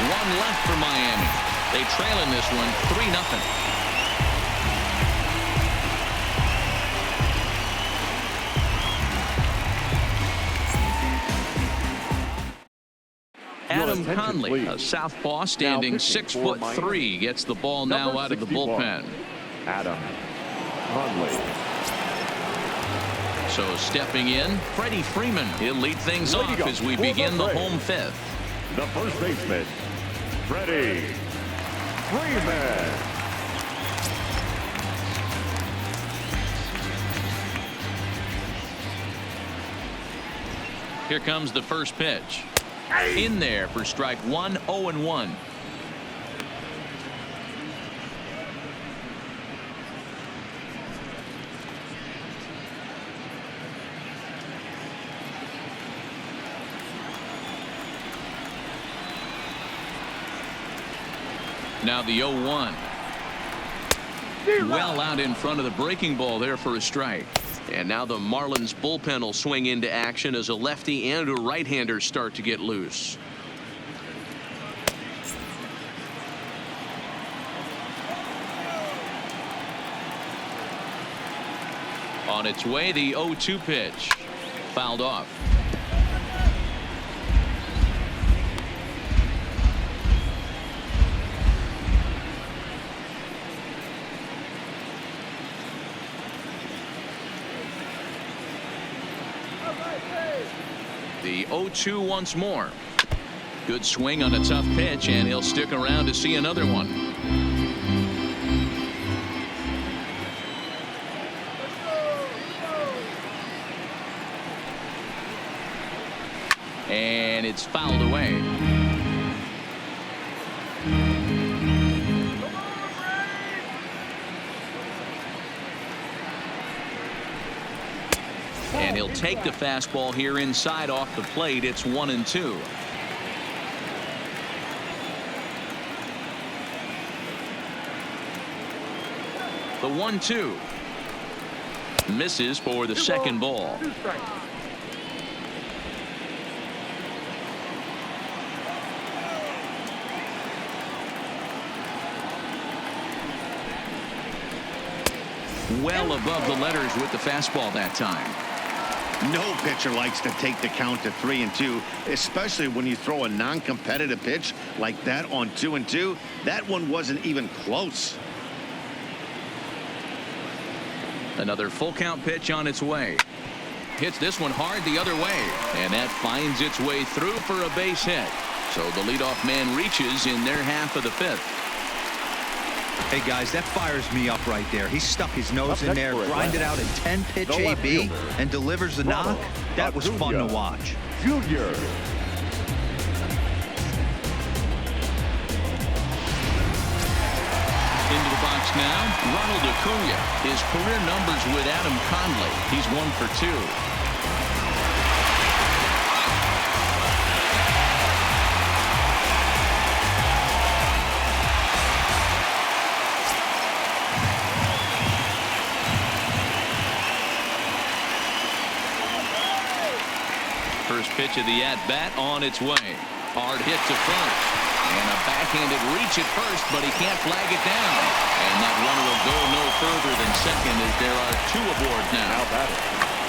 One left for Miami. They trail in this one 3-0. Adam Conley, a southpaw standing 6'3", gets the ball now out of the bullpen. Adam Conley. So stepping in, Freddie Freeman. He'll lead things off as we begin the home fifth. The first baseman, Freddie Freeman. Here comes the first pitch. In there for strike one, 0-1. Now the 0-1. Well out in front of the breaking ball there for a strike. And now the Marlins bullpen will swing into action as a lefty and a right-hander start to get loose. On its way, the 0-2 pitch. Fouled off. The 0-2 once more. Good swing on a tough pitch, and he'll stick around to see another one. And it's fouled away. And he'll take the fastball here inside off the plate. It's 1-2. The 1-2 misses for the second ball. Well above the letters with the fastball that time. No pitcher likes to take the count to 3-2, especially when you throw a non-competitive pitch like that on 2-2. That one wasn't even close. Another full count pitch on its way. Hits this one hard the other way, and that finds its way through for a base hit. So the leadoff man reaches in their half of the fifth. Hey guys, that fires me up right there. He stuck his nose in there, grinded out a 10-pitch AB, and delivers the knock. That was fun to watch. Junior. Into the box now, Ronald Acuna. His career numbers with Adam Conley. He's 1 for 2. First pitch of the at-bat on its way. Hard hit to first. And a backhanded reach at first, but he can't flag it down. And that runner will go no further than second as there are 2 aboard now.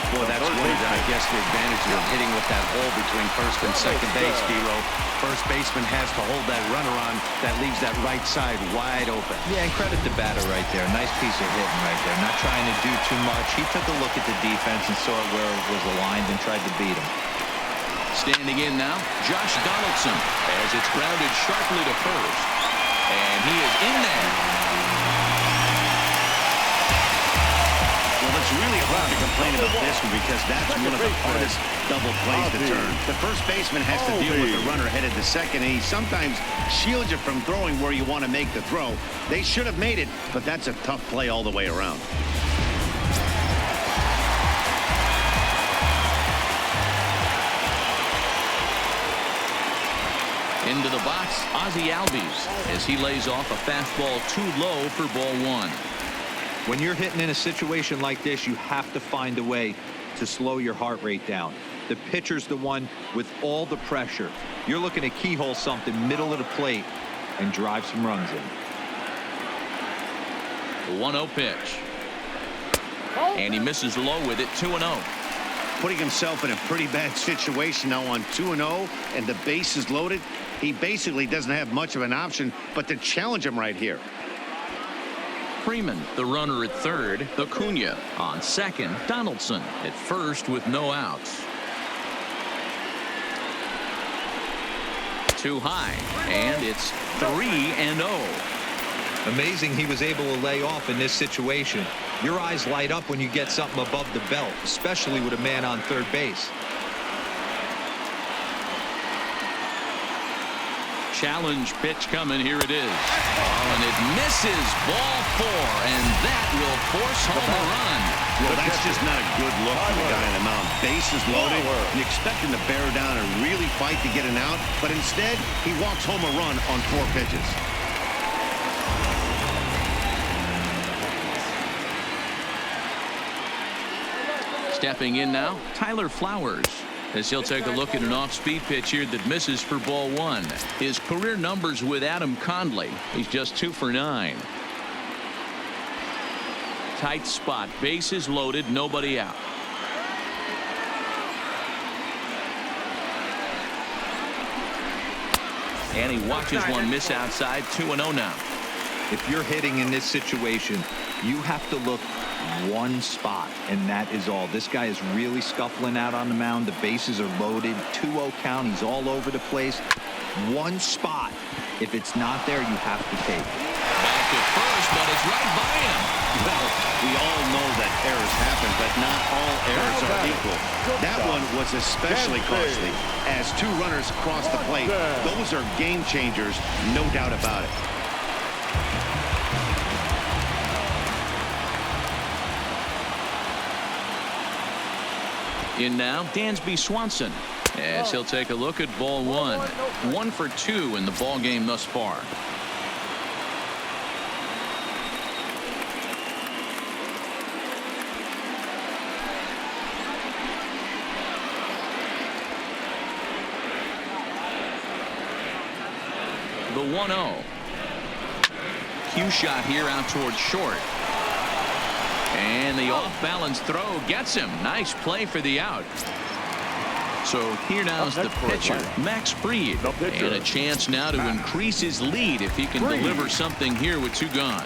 Boy, that's one of, I guess, the advantage of hitting with that hole between first and second base, D-Row. First baseman has to hold that runner on. That leaves that right side wide open. Yeah, and credit the batter right there. Nice piece of hitting right there. Not trying to do too much. He took a look at the defense and saw where it was aligned and tried to beat him. Standing in now, Josh Donaldson, as it's grounded sharply to first. And he is in there. Well, it's really hard to complain about this one because that's one of the hardest double plays to turn. The first baseman has to deal with the runner headed to second, and he sometimes shields you from throwing where you want to make the throw. They should have made it, but that's a tough play all the way around. Into the box, Ozzie Albies, as he lays off a fastball too low for ball 1. When you're hitting in a situation like this, you have to find a way to slow your heart rate down. The pitcher's the one with all the pressure. You're looking to keyhole something middle of the plate and drive some runs in. The 1-0 pitch. And he misses low with it, 2-0. Putting himself in a pretty bad situation now on 2-0, and the base is loaded. He basically doesn't have much of an option but to challenge him right here. Freeman, the runner at third. Acuna on second. Donaldson at first with no outs. Too high, and it's 3-0. Amazing he was able to lay off in this situation. Your eyes light up when you get something above the belt, especially with a man on third base. Challenge pitch coming. Here it is. Oh, and it misses. Ball 4, and that will force home a run. Well, that's just not a good look for the guy on the mound. Base is loaded. You expect him to bear down and really fight to get an out, but instead he walks home a run on 4 pitches. Stepping in now, Tyler Flowers, as he'll take a look at an off-speed pitch here that misses for ball 1. His career numbers with Adam Conley, he's just 2 for 9. Tight spot, bases loaded, nobody out. And he watches one miss outside, 2-0 now. If you're hitting in this situation, you have to look one spot, and that is all. This guy is really scuffling out on the mound. The bases are loaded. 2-0 count. He's all over the place. One spot. If it's not there, you have to take it. Back to first, but it's right by him. Well, we all know that errors happen, but not all errors are equal. That one was especially costly. As 2 runners cross the plate, those are game changers, no doubt about it. In now, Dansby Swanson, as he'll take a look at ball 1. 1 for 2 in the ball game thus far. The 1-0. Cue shot here out towards short. And the off-balance throw gets him. Nice play for the out. So here now is the pitcher, Max Fried. And a chance now to increase his lead if he can deliver something here with 2 gone.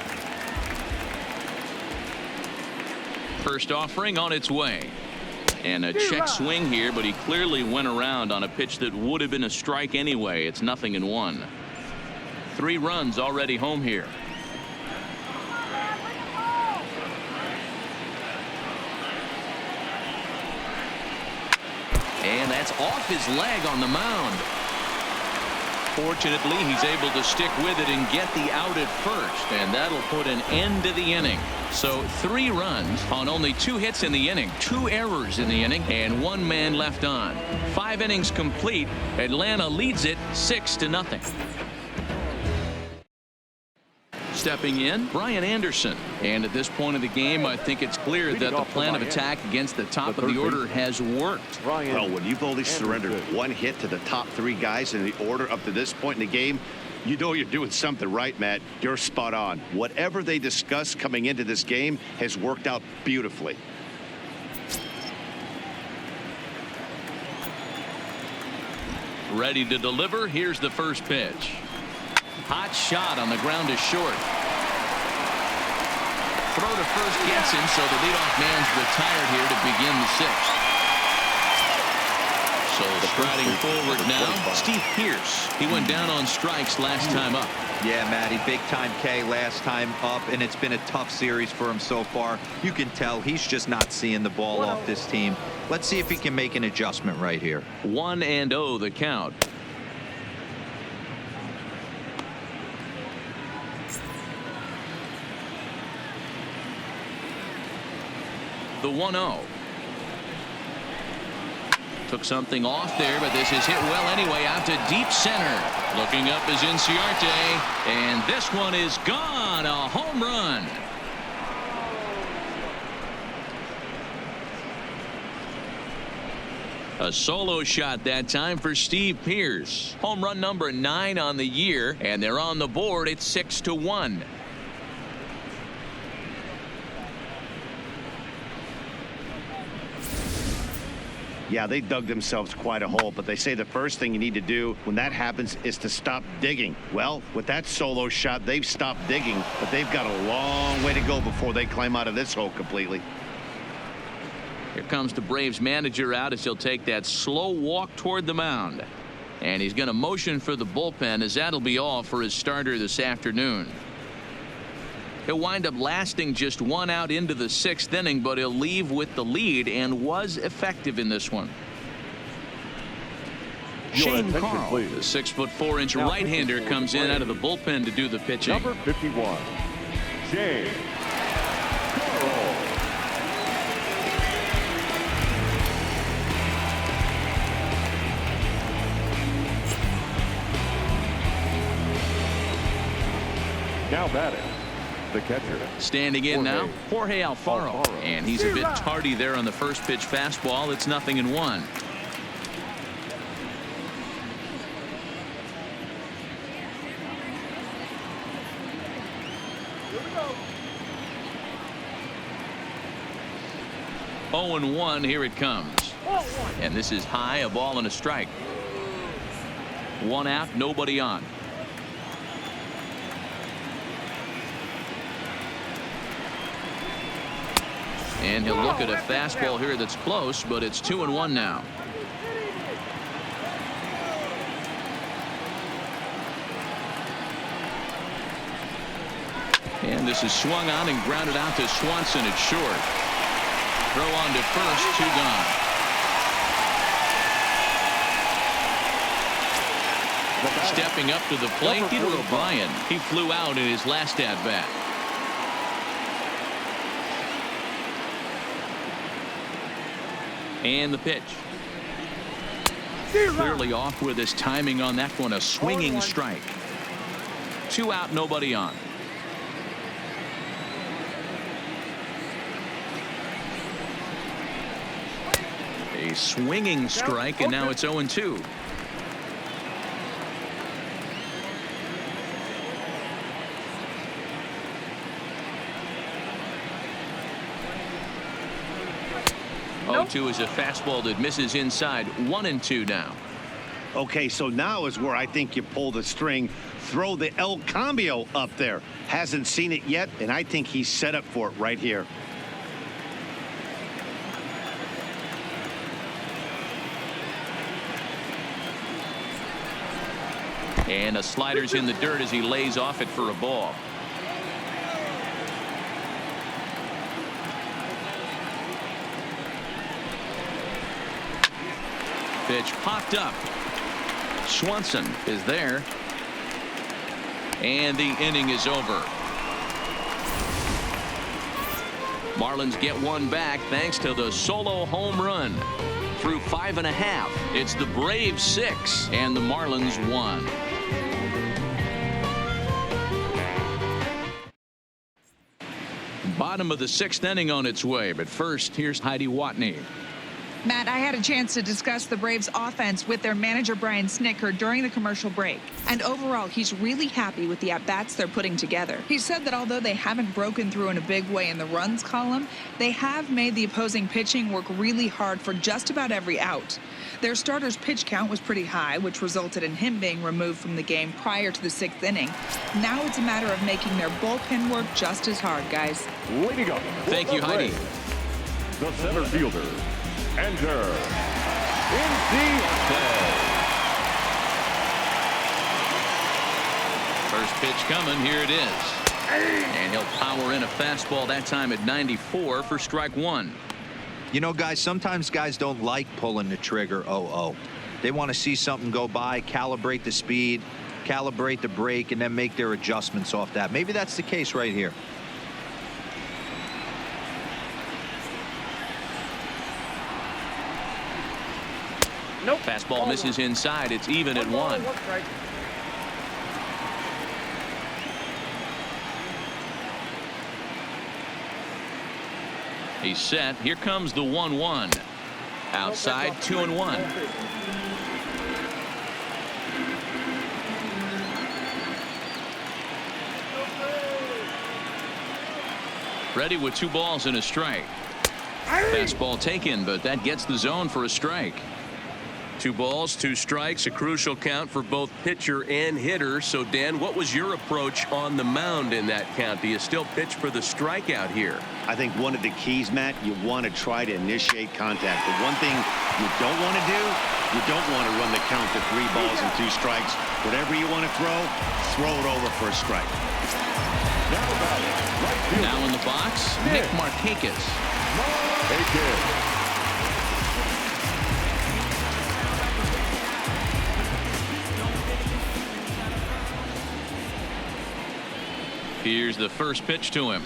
First offering on its way. And a check swing here, but he clearly went around on a pitch that would have been a strike anyway. It's 0-1. 3 runs already home here. And that's off his leg on the mound. Fortunately, he's able to stick with it and get the out at first, and that'll put an end to the inning. So 3 runs on only 2 hits in the inning, 2 errors in the inning, and 1 man left on. 5 innings complete. Atlanta leads it 6-0. Stepping in, Brian Anderson. And at this point of the game, I think it's clear that the plan of attack against the top of the order has worked. Well, when you've only surrendered 1 hit to the top 3 guys in the order up to this point in the game, you know you're doing something right, Matt. You're spot on. Whatever they discussed coming into this game has worked out beautifully. Ready to deliver. Here's the first pitch. Hot shot on the ground is short. Throw to first gets him, so the leadoff man's retired here to begin the 6th. So striding forward now, Steve Pearce. He went down on strikes last time up. Yeah, Matty, big time K last time up, and it's been a tough series for him so far. You can tell he's just not seeing the ball off this team. Let's see if he can make an adjustment right here. 1-0 the count. The 1-0. Took something off there, but this is hit well anyway, out to deep center. Looking up is Inciarte, and this one is gone. A home run. A solo shot that time for Steve Pearce. Home run number 9 on the year, and they're on the board at 6-1. Yeah, they dug themselves quite a hole, but they say the first thing you need to do when that happens is to stop digging. Well, with that solo shot, they've stopped digging, but they've got a long way to go before they climb out of this hole completely. Here comes the Braves manager out as he'll take that slow walk toward the mound. And he's going to motion for the bullpen, as that'll be all for his starter this afternoon. He'll wind up lasting just 1 out into the 6th inning, but he'll leave with the lead and was effective in this one. Shane Carl, the 6'4" right-hander, comes in out of the bullpen to do the pitching. Number 51, Shane Carl. Now batting, the catcher. Standing in now, Jorge Alfaro. And he's a bit tardy there on the first pitch fastball. It's 0-1. Oh, 0-1. Here it comes. And this is high, a ball and a strike. 1 out, nobody on. And he'll look at a fastball here that's close, but it's 2-1 now. And this is swung on and grounded out to Swanson at short. Throw on to first, 2 gone. Stepping up to the plate, Peter O'Brien. He flew out in his last at bat. And the pitch. Clearly off with his timing on that one. A swinging strike. 2 out, nobody on. A swinging strike, and now it's 0-2. Nope. 0-2 is a fastball that misses inside. 1-2 now. Okay, so now is where I think you pull the string. Throw the El Cambio up there. Hasn't seen it yet, and I think he's set up for it right here. And a slider's in the dirt as he lays off it for a ball. Pitch popped up. Swanson is there. And the inning is over. Marlins get 1 back thanks to the solo home run. Through 5 1/2, it's the Braves 6 and the Marlins 1. Bottom of the 6th inning on its way, but first here's Heidi Watney. Matt, I had a chance to discuss the Braves offense with their manager Brian Snitker during the commercial break. And overall, he's really happy with the at-bats they're putting together. He said that although they haven't broken through in a big way in the runs column, they have made the opposing pitching work really hard for just about every out. Their starter's pitch count was pretty high, which resulted in him being removed from the game prior to the 6th inning. Now it's a matter of making their bullpen work just as hard, guys. Way to go. Thank you, Heidi. The center fielder, enter in First pitch coming. Here it is. And he'll power in a fastball that time at 94 for strike 1. You know, guys, sometimes guys don't like pulling the trigger 0-0. They want to see something go by, calibrate the speed, calibrate the brake, and then make their adjustments off that. Maybe that's the case right here. Nope. Fastball misses inside. It's even at 1. He's set. Here comes the 1-1. Outside, 2-1. Ready with 2 balls and a strike. Fastball taken, but that gets the zone for a strike. 2 balls, 2 strikes, a crucial count for both pitcher and hitter. So, Dan, what was your approach on the mound in that count? Do you still pitch for the strikeout here? I think one of the keys, Matt, you want to try to initiate contact. The one thing you don't want to do, you don't want to run the count to 3 balls and 2 strikes. Whatever you want to throw it over for a strike. Now in the box, Nick Markakis. Here's the first pitch to him.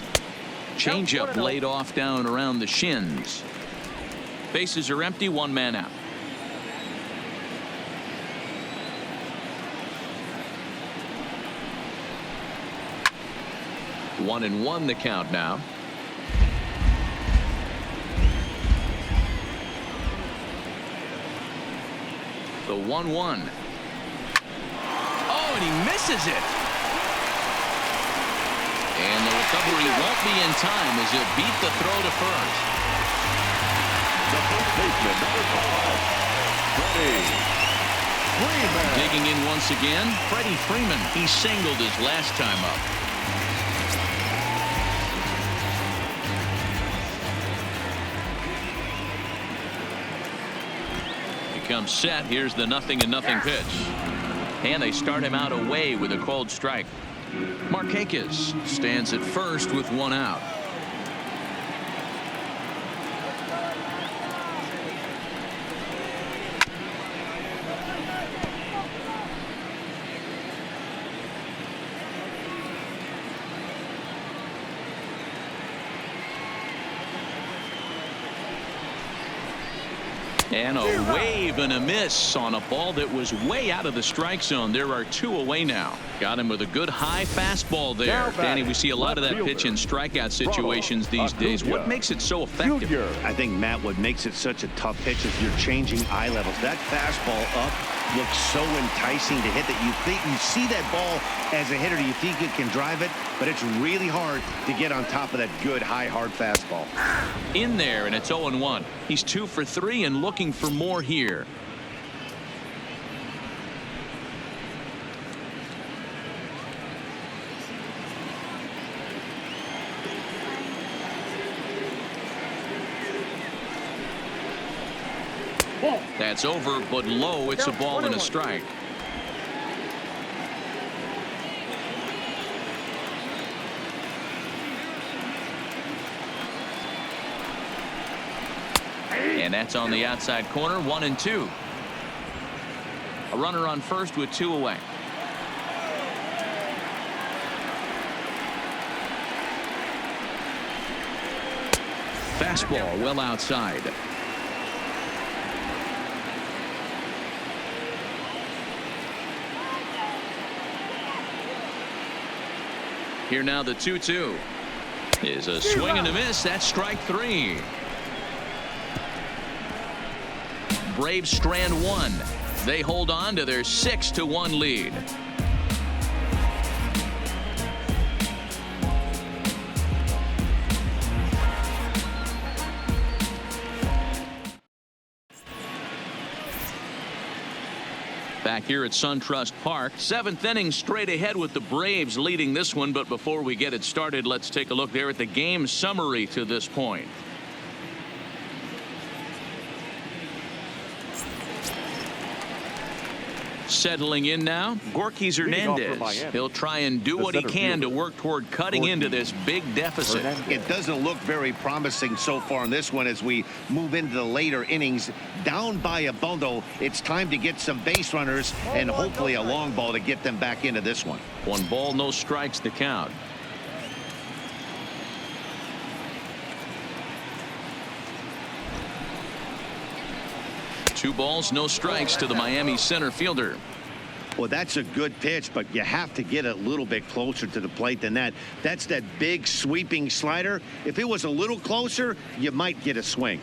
Changeup laid off down around the shins. Bases are empty, 1 man out. One and 1 the count now. The 1-1. Oh, and he misses it. And the recovery won't be in time as he'll beat the throw to first. The first baseman, number 5, Freddie Freeman. Digging in once again, Freddie Freeman. He singled his last time up. He comes set. Here's the 0-0 pitch. And they start him out away with a cold strike. Markakis stands at first with 1 out. And a wave and a miss on a ball that was way out of the strike zone. There are 2 away now. Got him with a good high fastball there. Danny, we see a lot of that pitch in strikeout situations these days. What makes it so effective? I think, Matt, what makes it such a tough pitch is you're changing eye levels. That fastball up looks so enticing to hit that you see that ball as a hitter, you think you can drive it, but it's really hard to get on top of that good high hard fastball. In there, and it's 0-1. He's 2 for 3 and looking for more here. That's over, but low. It's a ball and a strike. And that's on the outside corner, 1-2. A runner on first with 2 away. Fastball well outside. Here now the 2-2 is a swing and a miss. That's strike 3. Braves strand 1. They hold on to their 6-1 lead. Back here at SunTrust Park, 7th inning straight ahead with the Braves leading this one. But before we get it started, let's take a look there at the game summary to this point. Settling in now, Gorky Hernandez. He'll try and do what he can to work toward cutting into this big deficit. It doesn't look very promising so far in this one as we move into the later innings. Down by a bundle, it's time to get some base runners and hopefully a long ball to get them back into this one. 1 ball, no strikes to count. Two balls, no strikes to the Miami center fielder. Well, that's a good pitch, but you have to get a little bit closer to the plate than that. That's that big sweeping slider. If it was a little closer, you might get a swing.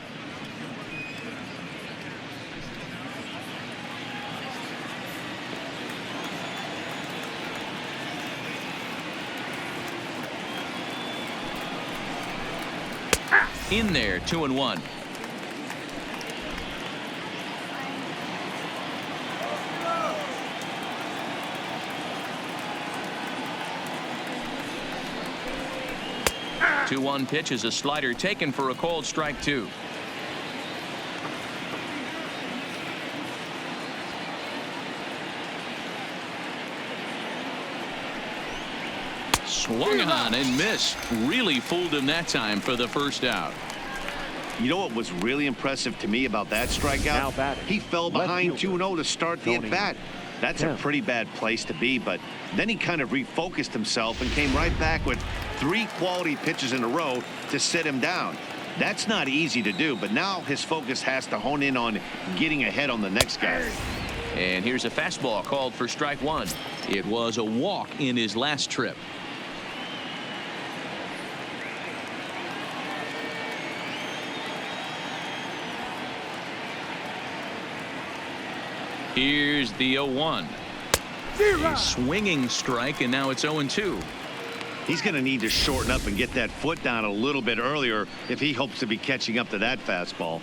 in there, 2-1. The 2-1 pitch is a slider taken for a called strike 2. Swung on and missed. Really fooled him that time for the first out. You know what was really impressive to me about that strikeout? He fell behind 2-0 to start the at-bat. That's a pretty bad place to be, but then he kind of refocused himself and came right back with 3 quality pitches in a row to sit him down. That's not easy to do, but now his focus has to hone in on getting ahead on the next guy. And here's a fastball called for strike 1. It was a walk in his last trip. Here's the 0-1. A swinging strike, and now it's 0-2. He's going to need to shorten up and get that foot down a little bit earlier if he hopes to be catching up to that fastball.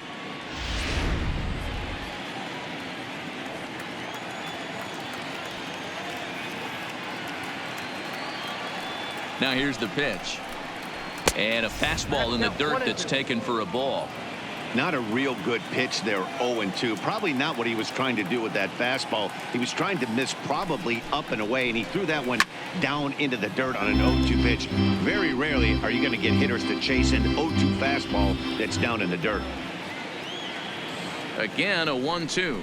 Now here's the pitch. And a fastball in the dirt that's taken for a ball. Not a real good pitch there, 0-2. Probably not what he was trying to do with that fastball. He was trying to miss probably up and away, and he threw that one down into the dirt on an 0-2 pitch. Very rarely are you going to get hitters to chase an 0-2 fastball that's down in the dirt. Again, a 1-2.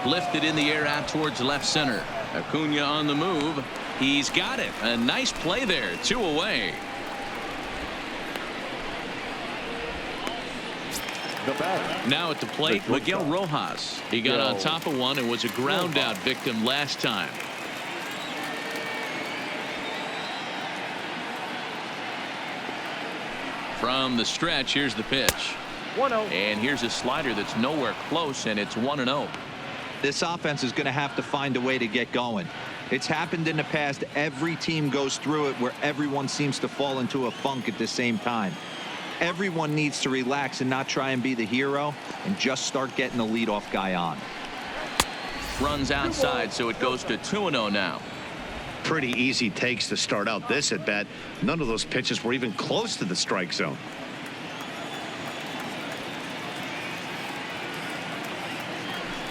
Lifted in the air out towards left center. Acuna on the move. He's got it. A nice play there. 2 away. Now at the plate, Miguel Rojas. He got on top of one and was a ground out victim last time. From the stretch, here's the pitch. 1-0. And here's a slider that's nowhere close, and it's 1-0. This offense is going to have to find a way to get going. It's happened in the past. Every team goes through it where everyone seems to fall into a funk at the same time. Everyone needs to relax and not try and be the hero and just start getting the leadoff guy on. Runs outside, so it goes to 2-0 now. Pretty easy takes to start out this at bat. None of those pitches were even close to the strike zone.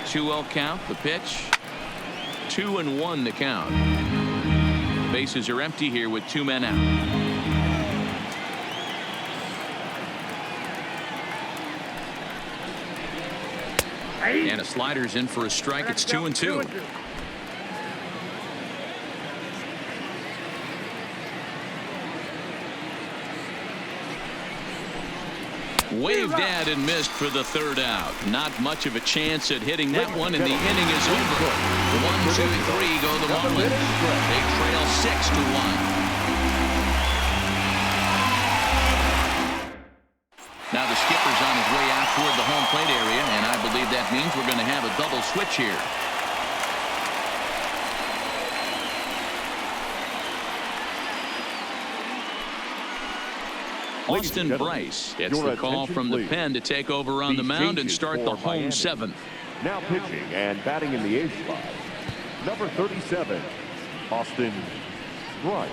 Two-0 count. The pitch. 2-1 the count. Bases are empty here with 2 men out. And a slider's in for a strike. It's 2-2. Waved at and missed for the 3rd out. Not much of a chance at hitting that one, and the inning is over. 1-2-3 go the Marlins. They trail 6-1. Now the skipper's on his way out toward the home plate area, and I believe that means we're going to have a double switch here. Austin Bryce gets the call from the pen to take over on the mound and start the home 7th. Now pitching and batting in the 8th spot, number 37, Austin Bryce.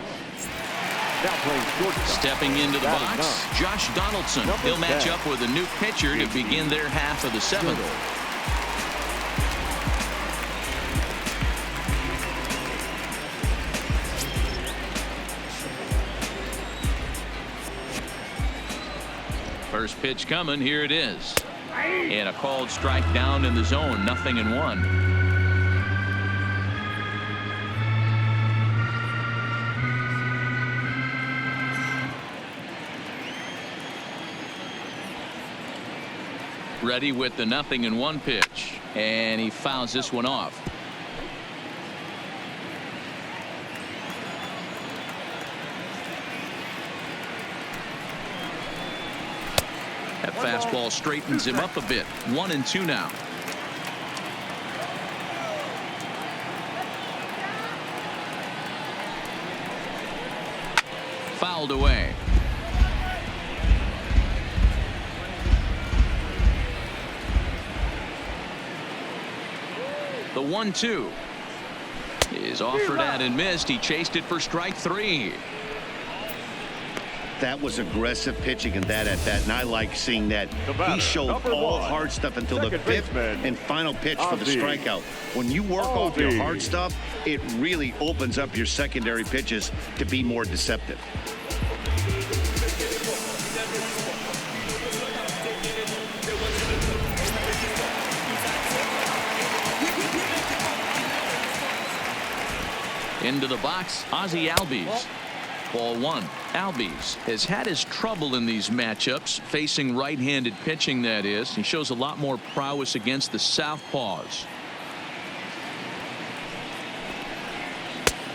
Now playing shortstop. Stepping into the box, Josh Donaldson. He'll match up with a new pitcher to begin their half of the 7th. First pitch coming. Here it is. And a called strike down in the zone. 0-1. Ready with the 0-1 pitch, and he fouls this one off. That fastball straightens him up a bit. 1-2 now. Fouled away. 1-2 is offered at and missed. He chased it for strike 3. That was aggressive pitching in that at bat, and I like seeing that. He showed all hard stuff until the 5th and final pitch for the strikeout. When you work off your hard stuff, it really opens up your secondary pitches to be more deceptive. Into the box, Ozzie Albies. Ball 1. Albies has had his trouble in these matchups, facing right-handed pitching, that is. He shows a lot more prowess against the southpaws.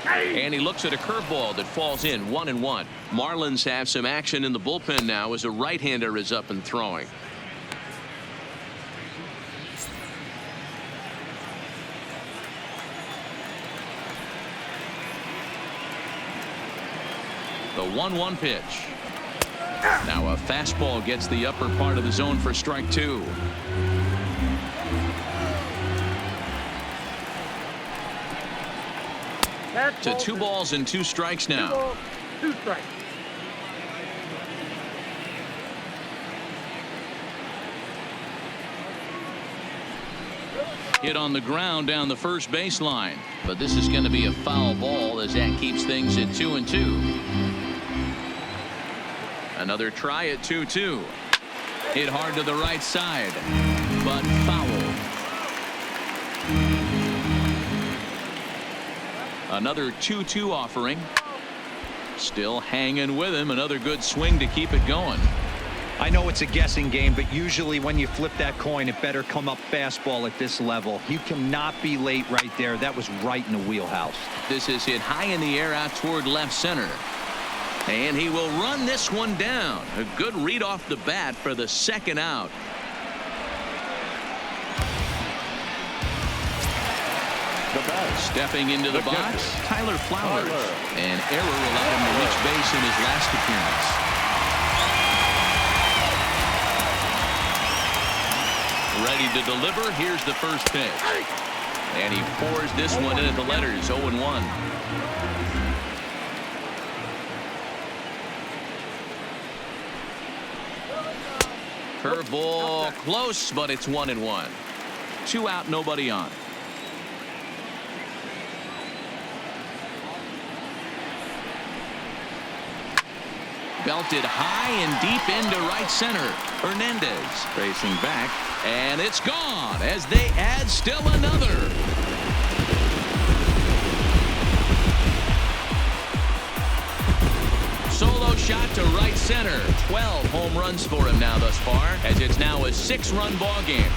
And he looks at a curveball that falls in, 1-1. Marlins have some action in the bullpen now as a right-hander is up and throwing. The 1-1 pitch. Now a fastball gets the upper part of the zone for strike 2. To 2 balls and 2 strikes now. 2 strikes. Hit on the ground down the first baseline, but this is going to be a foul ball as that keeps things at 2-2. Another try at 2-2. Hit hard to the right side, but foul. Another 2-2 offering. Still hanging with him. Another good swing to keep it going. I know it's a guessing game, but usually when you flip that coin, it better come up fastball at this level. You cannot be late right there. That was right in the wheelhouse. This is hit high in the air out toward left center. And he will run this one down. A good read off the bat for the second out. Stepping into the box, Tyler Flowers. An error allowed him to reach base in his last appearance. Ready to deliver. Here's the first pitch. And he pours this one in at the letters, 0-1. Curveball close, but it's 1-1. 2 out, nobody on. Belted high and deep into right center. Hernandez racing back, and it's gone as they add still another. Solo shot to right center. 12 home runs for him now thus far, as it's now a 6-run ball game.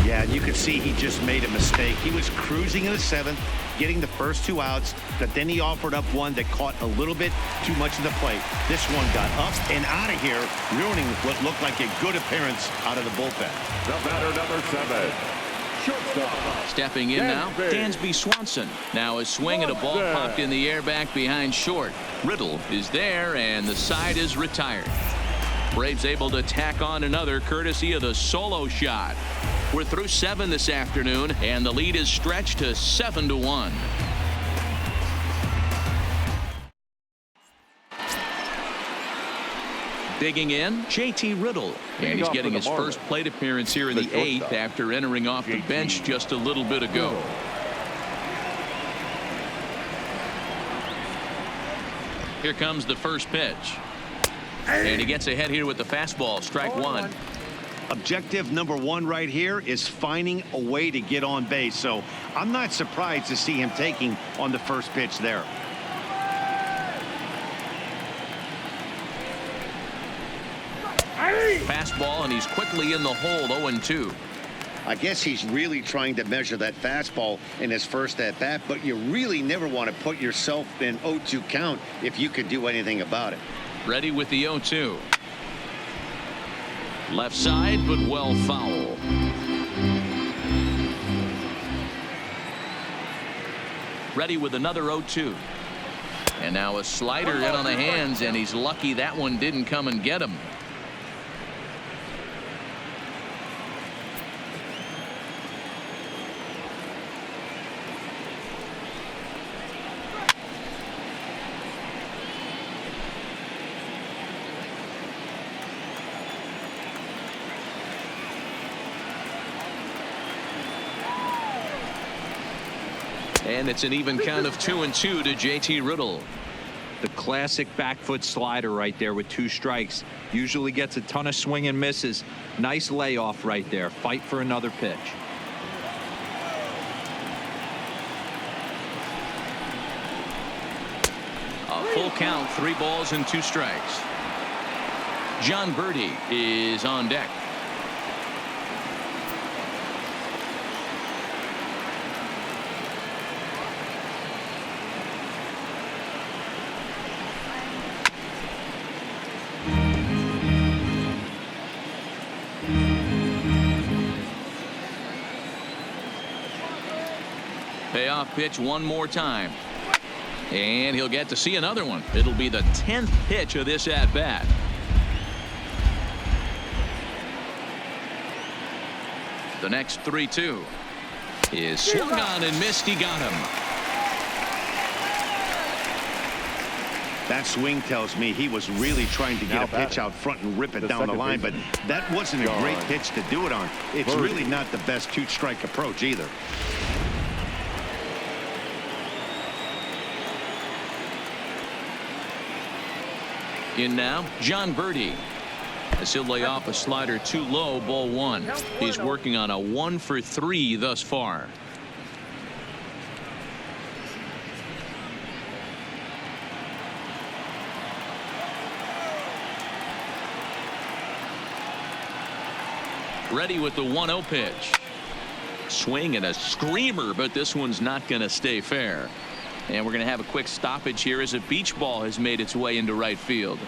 Yeah, and you could see he just made a mistake. He was cruising in the 7th, getting the first 2 outs, but then he offered up one that caught a little bit too much of the plate. This one got up and out of here, ruining what looked like a good appearance out of the bullpen. The batter, number 7. Shortstop. Stepping in now, Dansby Swanson. Now a swing and a ball popped in the air back behind short. Riddle is there, and the side is retired. Braves able to tack on another courtesy of the solo shot. We're through 7 this afternoon, and the lead is stretched to 7-1. Digging in, JT Riddle, and he's getting his first plate appearance here in the 8th after entering off the bench just a little bit ago. Here comes the first pitch, and he gets ahead here with the fastball, strike 1. Objective number 1 right here is finding a way to get on base, so I'm not surprised to see him taking on the first pitch there. Fastball, and he's quickly in the hole, 0-2. I guess he's really trying to measure that fastball in his first at-bat, but you really never want to put yourself in 0-2 count if you could do anything about it. Ready with the 0-2. Left side, but well foul. Ready with another 0-2. And now a slider in on the hands, and he's lucky that one didn't come and get him. And it's an even count of 2-2 to JT Riddle. The classic back foot slider right there with 2 strikes. Usually gets a ton of swing and misses. Nice layoff right there. Fight for another pitch. A full count, 3 balls and 2 strikes. John Birdie is on deck. Payoff pitch one more time. And he'll get to see another one. It'll be the 10th pitch of this at bat. The next 3-2 is swung on and missed. He got him. That swing tells me he was really trying to get a pitch out front and rip it down the line, but that wasn't a great pitch to do it on. It's really not the best 2-strike approach either. In now, John Birdie. As he'll lay off a slider too low, ball 1. He's working on a 1 for 3 thus far. Ready with the 1-0 pitch. Swing and a screamer, but this one's not going to stay fair. And we're going to have a quick stoppage here as a beach ball has made its way into right field.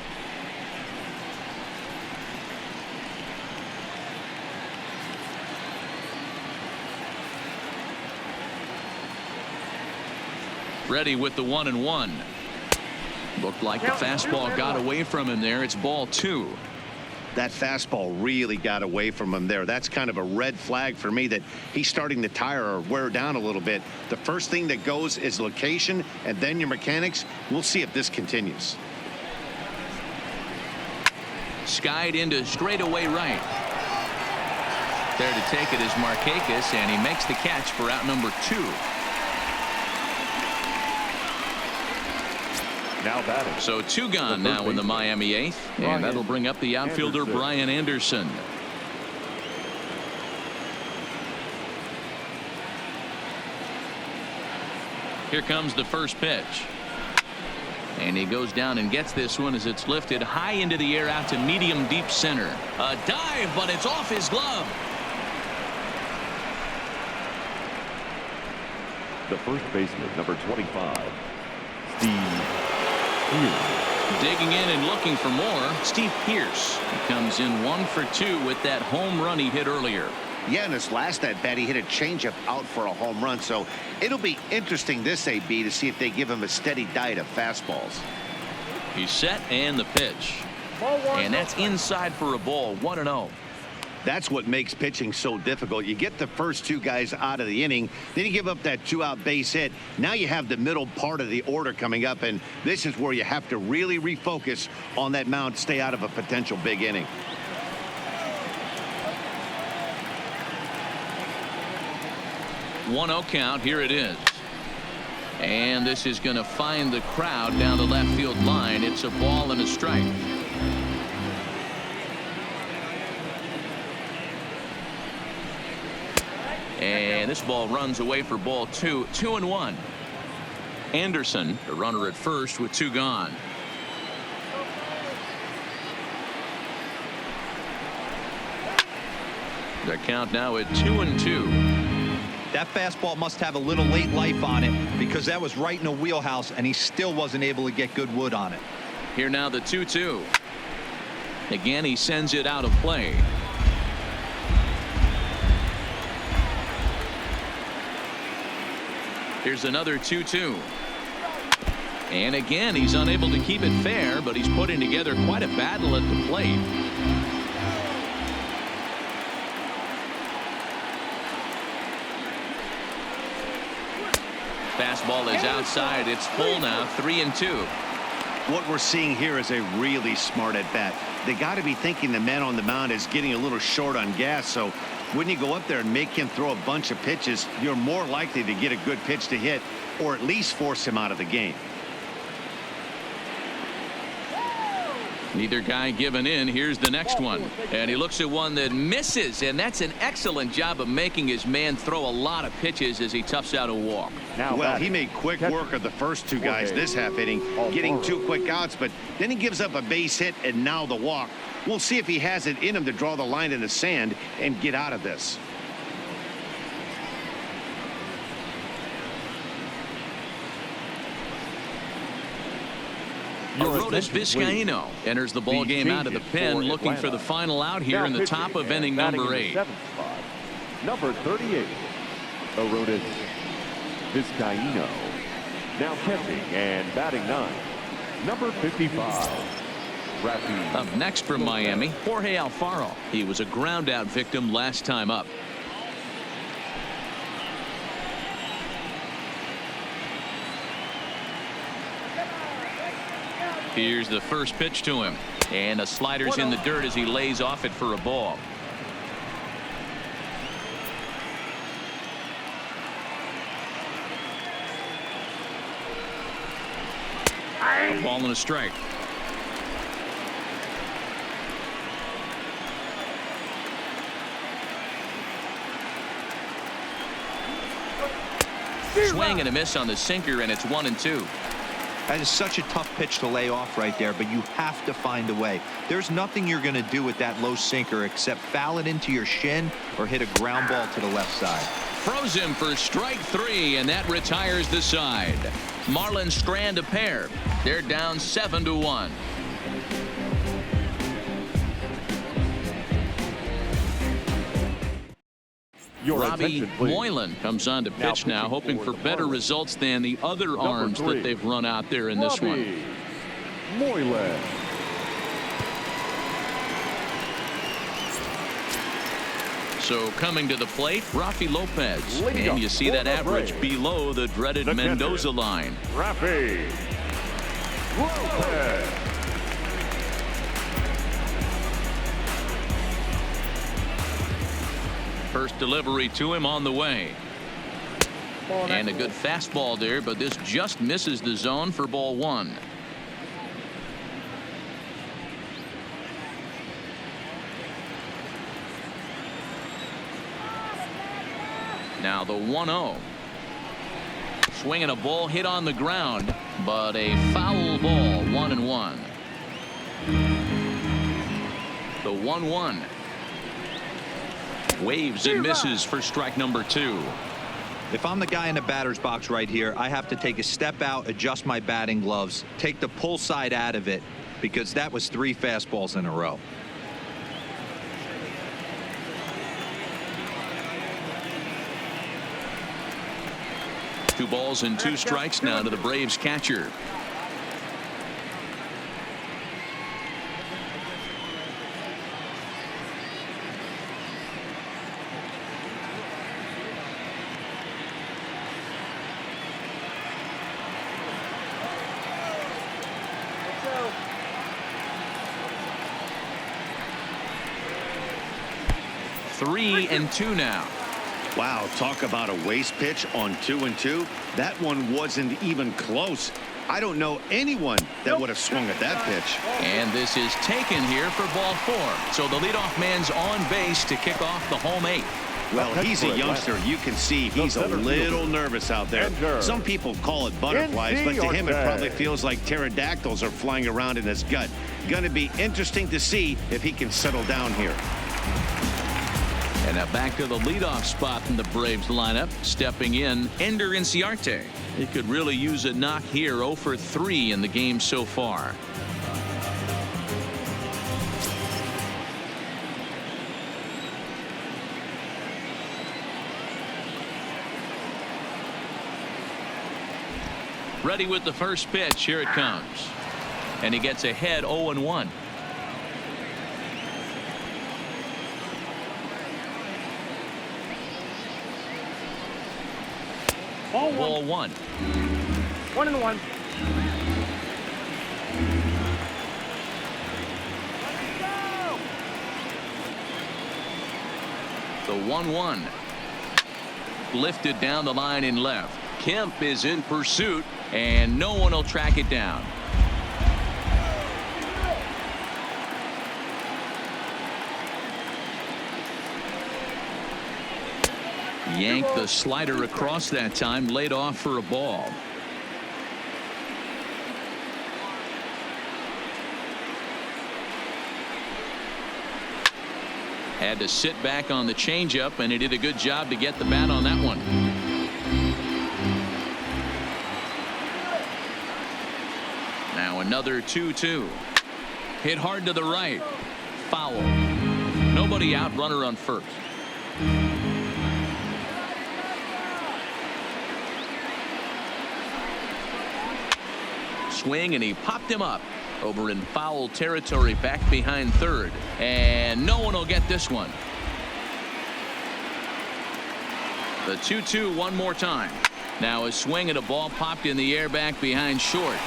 Ready with the 1-1. Looked like the fastball got away from him there. It's ball 2. That fastball really got away from him there. That's kind of a red flag for me that he's starting to tire or wear down a little bit. The first thing that goes is location and then your mechanics. We'll see if this continues. Skied into straightaway right. There to take it is Markakis, and he makes the catch for out number 2. Now batting. So 2 gone now in the Miami 8th, and that'll bring up the outfielder Brian Anderson. Here comes the first pitch. And he goes down and gets this one as it's lifted high into the air out to medium deep center. A dive, but it's off his glove. The first baseman, number 25, Steve Pierce. Digging in and looking for more, Steve Pierce. He comes in 1 for 2 with that home run he hit earlier. Yeah, in his last at bat, he hit a changeup out for a home run. So it'll be interesting this AB to see if they give him a steady diet of fastballs. He's set and the pitch. And that's inside for a ball. 1-0. That's what makes pitching so difficult. You get the first 2 guys out of the inning, then you give up that 2-out base hit. Now you have the middle part of the order coming up, and this is where you have to really refocus on that mound, stay out of a potential big inning. One-0 count. Here it is. And this is going to find the crowd down the left field line. It's a ball and a strike. And this ball runs away for ball 2. 2-1. Anderson, the runner at first with 2 gone. The count now at 2-2. That fastball must have a little late life on it because that was right in the wheelhouse and he still wasn't able to get good wood on it. Here now the 2-2. Again, he sends it out of play. Here's another 2-2. And again, he's unable to keep it fair, but he's putting together quite a battle at the plate. Fastball is outside. It's full now, 3-2. What we're seeing here is a really smart at bat. They got to be thinking the man on the mound is getting a little short on gas. So when you go up there and make him throw a bunch of pitches, you're more likely to get a good pitch to hit or at least force him out of the game. Neither guy giving in. Here's the next one. And he looks at one that misses. And that's an excellent job of making his man throw a lot of pitches as he toughs out a walk. Well, he made quick work of the first two guys this half inning, getting 2 quick outs. But then he gives up a base hit and now the walk. We'll see if he has it in him to draw the line in the sand and get out of this. Aroldis Vizcaíno enters the ball game out of the pen, looking for the final out here in the top of inning number 8. Number 38, Aroldis Vizcaíno. Now catching and batting 9, number 55. Up next from Miami, Jorge Alfaro. He was a ground out victim last time up. Here's the first pitch to him, and a slider's in the dirt as he lays off it for a ball. A ball and a strike. Swing and a miss on the sinker, and it's 1-2. That is such a tough pitch to lay off right there, but you have to find a way. There's nothing you're going to do with that low sinker except foul it into your shin or hit a ground ball to the left side. Throws him for strike 3, and that retires the side. Marlins strand a pair. They're down 7-1. Robbie Moylan comes on to pitch now, hoping for better results than the other arms that they've run out there in this one. Moylan. So coming to the plate, Rafi Lopez. And you see that average below the dreaded Mendoza line. Rafi Lopez. First delivery to him on the way. And a good fastball there, but this just misses the zone for ball 1. Now the 1-0. Swinging a ball hit on the ground, but a foul ball, 1-1. The 1-1. Waves and misses for strike number 2. If I'm the guy in the batter's box right here, I have to take a step out, adjust my batting gloves, take the pull side out of it, because that was 3 fastballs in a row. Two balls and 2 strikes now to the Braves catcher. Three and 2 now. Wow, talk about a waste pitch on 2-2. That one wasn't even close. I don't know anyone that would have swung at that pitch. And this is taken here for ball 4. So the leadoff man's on base to kick off the home 8. Well, he's a youngster. You can see he's a little nervous out there. Some people call it butterflies, but to him it probably feels like pterodactyls are flying around in his gut. Going to be interesting to see if he can settle down here. And now back to the leadoff spot in the Braves lineup. Stepping in, Ender Inciarte. He could really use a knock here. 0 for 3 in the game so far. Ready with the first pitch. Here it comes. And he gets ahead 0-1. Ball one. 1-1. The 1-1. Lifted down the line in left. Kemp is in pursuit. And no one will track it down. Yanked the slider across that time, laid off for a ball. Had to sit back on the changeup, and he did a good job to get the bat on that one. Now another 2-2. Hit hard to the right. Foul. Nobody out, runner on first. Swing, and he popped him up over in foul territory back behind third, and no one will get this one. The 2-2 one more time. Now a swing and a ball popped in the air back behind short.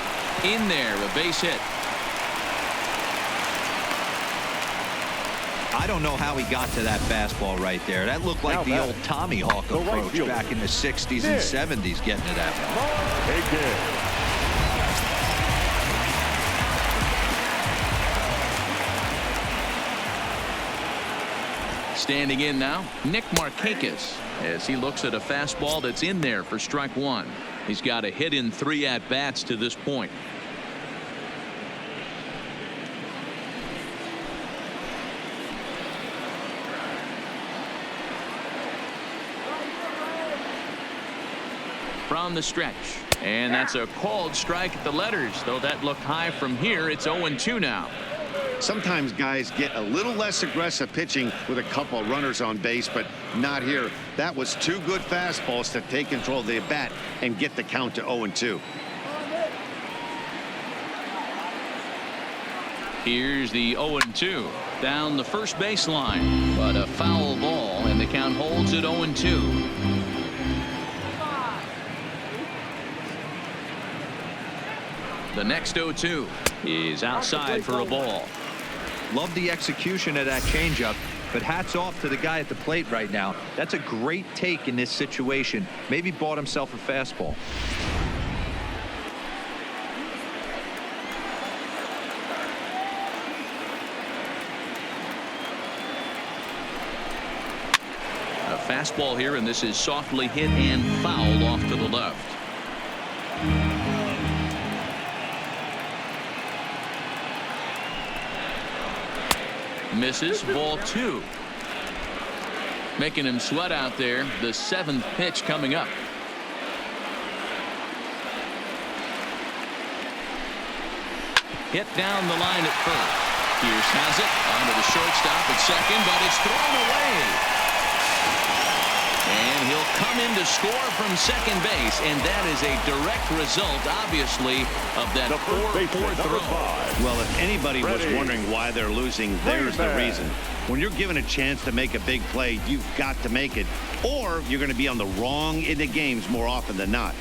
In there, a base hit. I don't know how he got to that fastball right there. That looked like the old Tommy Hawk approach back in the 60s and 70s, getting to that one. Standing in now, Nick Markakis, as he looks at a fastball that's in there for strike one. He's got a hit in 3 at-bats to this point. From the stretch, and that's a called strike at the letters, though that looked high from here. It's 0-2 now. Sometimes guys get a little less aggressive pitching with a couple of runners on base, but not here. That was 2 good fastballs to take control of the bat and get the count to 0-2. Here's the 0-2 down the first baseline, but a foul ball, and the count holds at 0-2. The next 0-2 is outside for a ball. Love the execution of that changeup, but hats off to the guy at the plate right now. That's a great take in this situation. Maybe bought himself a fastball. A fastball here, and this is softly hit and fouled off to the left. Misses. Ball 2. Making him sweat out there. The 7th pitch coming up. Hit down the line at first. Pierce has it onto the shortstop at second, but it's thrown away. And he'll come in to score from second base, and that is a direct result, obviously, of that 4-4 throw. Well, if anybody was wondering why they're losing, there's the reason. When you're given a chance to make a big play, you've got to make it, or you're going to be on the wrong end of games more often than not.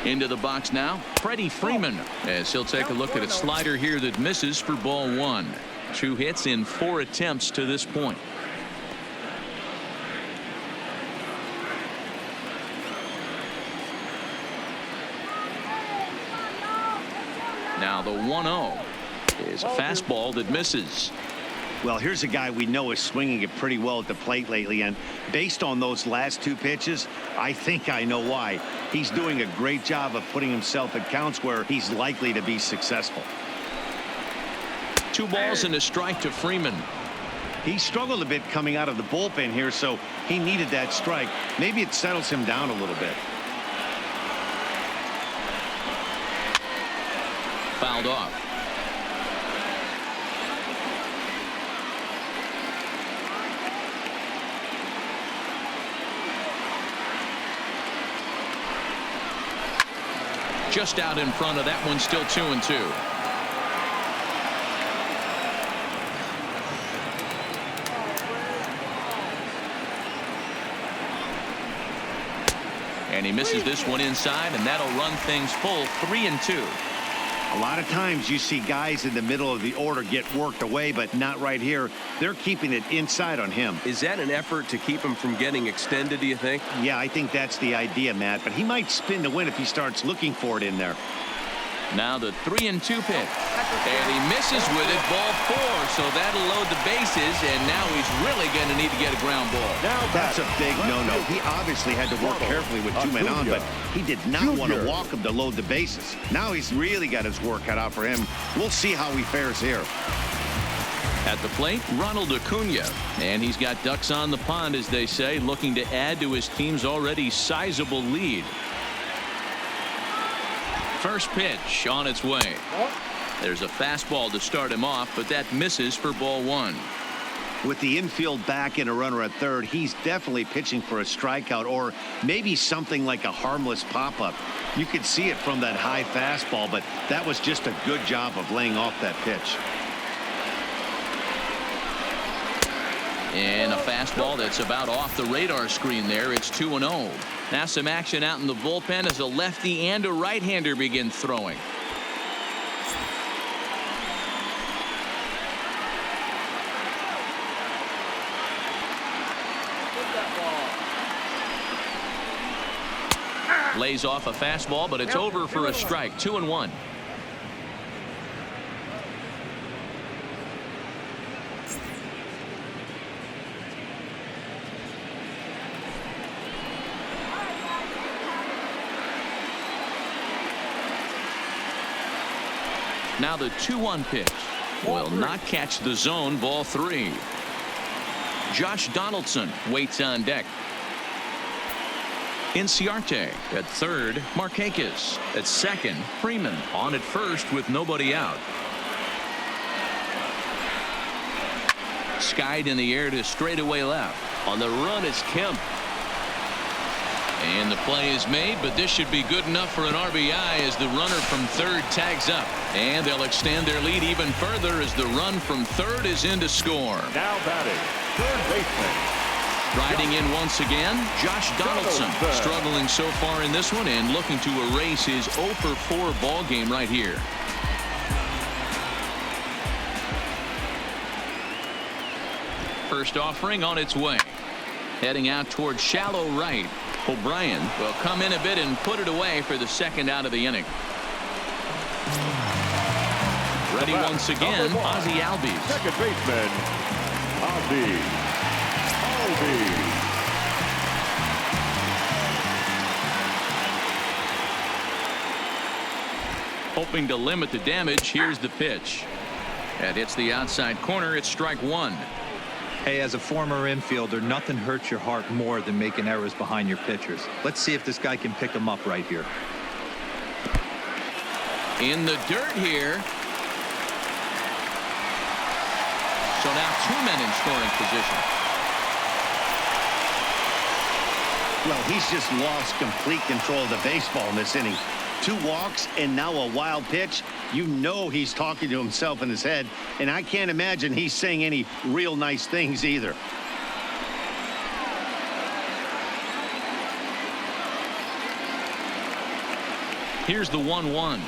Into the box now, Freddie Freeman, as he'll take a look at a slider here that misses for ball 1. 2 hits in 4 attempts to this point. Now the 1-0 is a fastball that misses. Well, here's a guy we know is swinging it pretty well at the plate lately, and based on those last 2 pitches, I think I know why. He's doing a great job of putting himself at counts where he's likely to be successful. 2 balls and a strike to Freeman. He struggled a bit coming out of the bullpen here, so he needed that strike. Maybe it settles him down a little bit. Fouled off. Just out in front of that one, still 2-2. And he misses this one inside, and that'll run things full 3-2. A lot of times you see guys in the middle of the order get worked away, but not right here. They're keeping it inside on him. Is that an effort to keep him from getting extended, do you think? Yeah, I think that's the idea, Matt, but he might spin to win if he starts looking for it in there. Now the 3-2 pitch. And he misses with it, ball 4, so that'll load the bases, and now he's really going to need to get a ground ball. That's a big no-no. He obviously had to work carefully with 2 men on, but he did not want to walk him to load the bases. Now he's really got his work cut out for him. We'll see how he fares here. At the plate, Ronald Acuna, and he's got ducks on the pond, as they say, looking to add to his team's already sizable lead. First pitch on its way. There's a fastball to start him off, but that misses for ball 1. With the infield back and a runner at third, he's definitely pitching for a strikeout or maybe something like a harmless pop-up. You could see it from that high fastball, but that was just a good job of laying off that pitch. And a fastball that's about off the radar screen there. It's 2-0. Now some action out in the bullpen as a lefty and a right-hander begin throwing. Lays off a fastball, but it's over for a strike. 2-1. Now the 2-1 pitch will not catch the zone. Ball 3. Josh Donaldson waits on deck. Inciarte at third. Markakis at second. Freeman on at first with nobody out. Skied in the air to straightaway left. On the run is Kemp. And the play is made, but this should be good enough for an RBI as the runner from third tags up. And they'll extend their lead even further as the run from third is in to score. Now batting, third baseman. Riding in once again, Josh Donaldson, struggling so far in this one and looking to erase his 0-for-4 ball game right here. First offering on its way. Heading out towards shallow right. O'Brien will come in a bit and put it away for the second out of the inning. Ready once again, Ozzie Albies. Second baseman, Ozzie Albies. Hoping to limit the damage, here's the pitch. That hits the outside corner. It's strike 1. Hey, as a former infielder, nothing hurts your heart more than making errors behind your pitchers. Let's see if this guy can pick them up right here. In the dirt here. So now 2 men in scoring position. Well, he's just lost complete control of the baseball in this inning. 2 walks and now a wild pitch. You know he's talking to himself in his head, and I can't imagine he's saying any real nice things either. Here's the 1-1.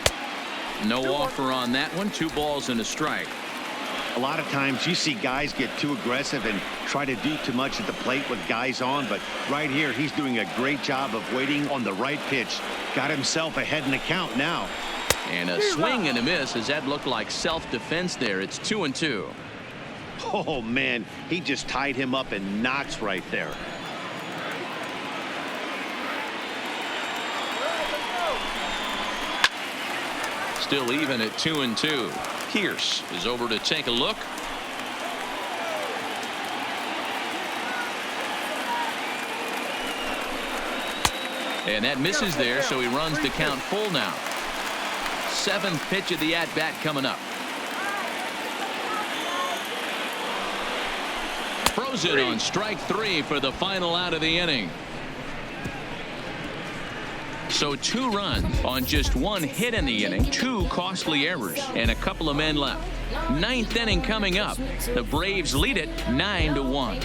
No offer on that one. 2 balls and a strike. A lot of times you see guys get too aggressive and try to do too much at the plate with guys on, but right here he's doing a great job of waiting on the right pitch. Got himself ahead in the count now. And a swing and a miss as that looked like self-defense there. It's 2-2. Oh man, he just tied him up in knots right there. Still even at 2-2. Pierce is over to take a look. And that misses there, so he runs the count full now. 7th pitch of the at-bat coming up. Throws it on strike 3 for the final out of the inning. So 2 runs on just 1 hit in the inning, 2 costly errors, and a couple of men left. 9th inning coming up. The Braves lead it 9-1.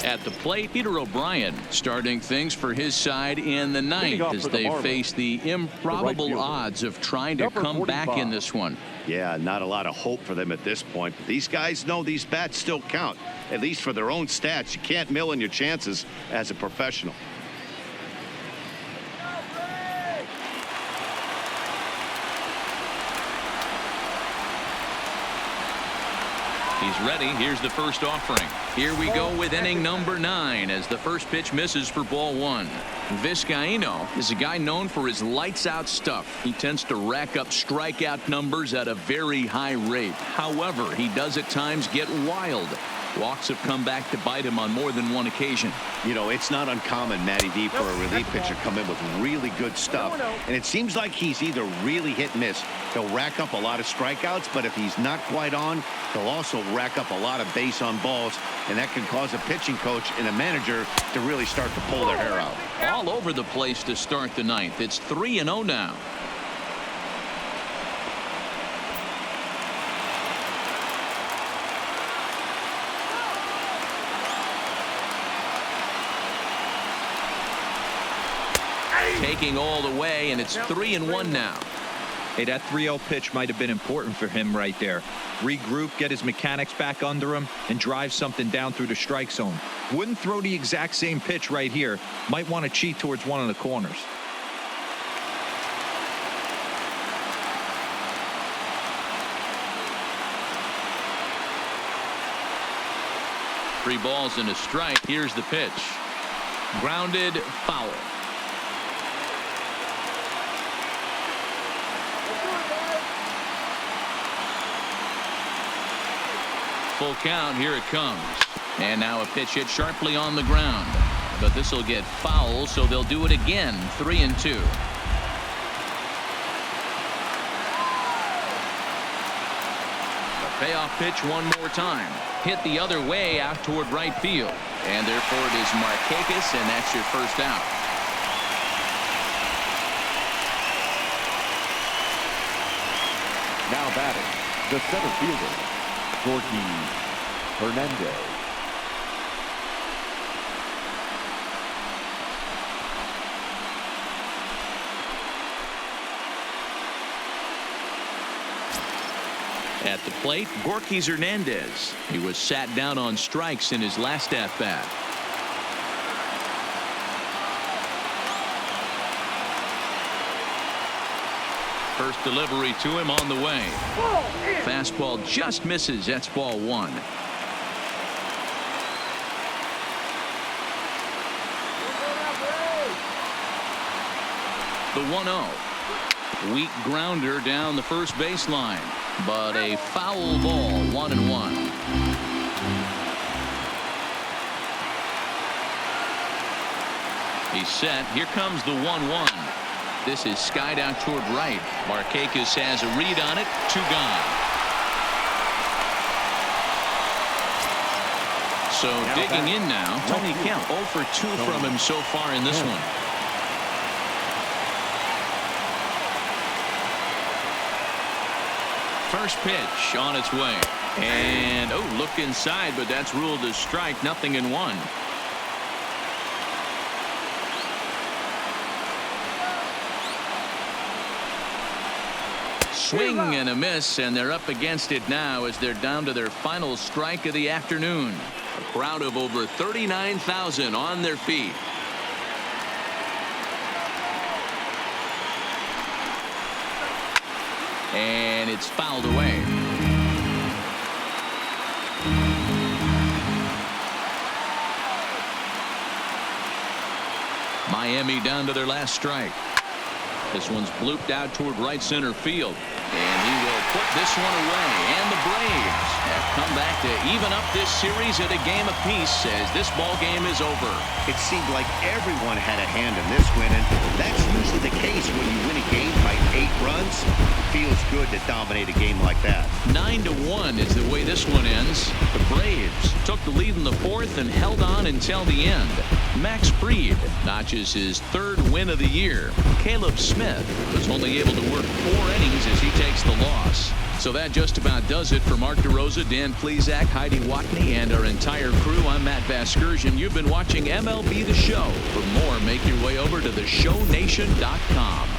At the plate, Peter O'Brien starting things for his side in the 9th as they face the improbable odds of trying to come back in this one. Yeah, not a lot of hope for them at this point. But these guys know these bats still count, at least for their own stats. You can't mill in your chances as a professional. He's ready. Here's the first offering. Here we go with inning number 9 as the first pitch misses for ball 1. Vizcaíno is a guy known for his lights-out stuff. He tends to rack up strikeout numbers at a very high rate. However, he does at times get wild. Walks have come back to bite him on more than one occasion. You know, it's not uncommon, Matty D, for a relief pitcher to come in with really good stuff. And it seems like he's either really hit and miss. He'll rack up a lot of strikeouts, but if he's not quite on, he'll also rack up a lot of base on balls. And that can cause a pitching coach and a manager to really start to pull their hair out. All over the place to start the 9th. It's 3-0 now. Taking all the way, and it's 3-1 now. Hey, that 3-0 pitch might have been important for him right there. Regroup, get his mechanics back under him, and drive something down through the strike zone. Wouldn't throw the exact same pitch right here. Might want to cheat towards one of the corners. Three balls and a strike. Here's the pitch. Grounded, foul. Full count. Here it comes. And now a pitch hit sharply on the ground. But this will get foul, so they'll do it again. 3-2. A payoff pitch one more time. Hit the other way out toward right field. And therefore it is Markakis, and that's your first out. Now batting, the center fielder, Jorge Hernandez. At the plate, Gorky Hernandez. He was sat down on strikes in his last at-bat. First delivery to him on the way. Fastball just misses. That's ball 1. The 1-0. Weak grounder down the first baseline, but a foul ball. 1-1. He's set. Here comes the 1-1. This is skied out toward right. Markakis has a read on it. 2 gone. So digging in now. Tony Kemp 0 for 2 from him so far in this one. First pitch on its way. And look inside, but that's ruled a strike. 0-1. Swing and a miss, and they're up against it now as they're down to their final strike of the afternoon. A crowd of over 39,000 on their feet. And it's fouled away. Miami down to their last strike. This one's blooped out toward right center field, and he will put this one away, and the Braves have come back to even up this series at a game apiece as this ball game is over. It seemed like everyone had a hand in this win, and that's usually the case when you win a game by 8 runs. Feels good to dominate a game like that. 9-1 is the way this one ends. The Braves took the lead in the 4th and held on until the end. Max Fried notches his 3rd win of the year. Caleb Smith was only able to work 4 innings as he takes the loss. So that just about does it for Mark DeRosa, Dan Plesac, Heidi Watney, and our entire crew. I'm Matt Vasgersian. You've been watching MLB The Show. For more, make your way over to theshownation.com.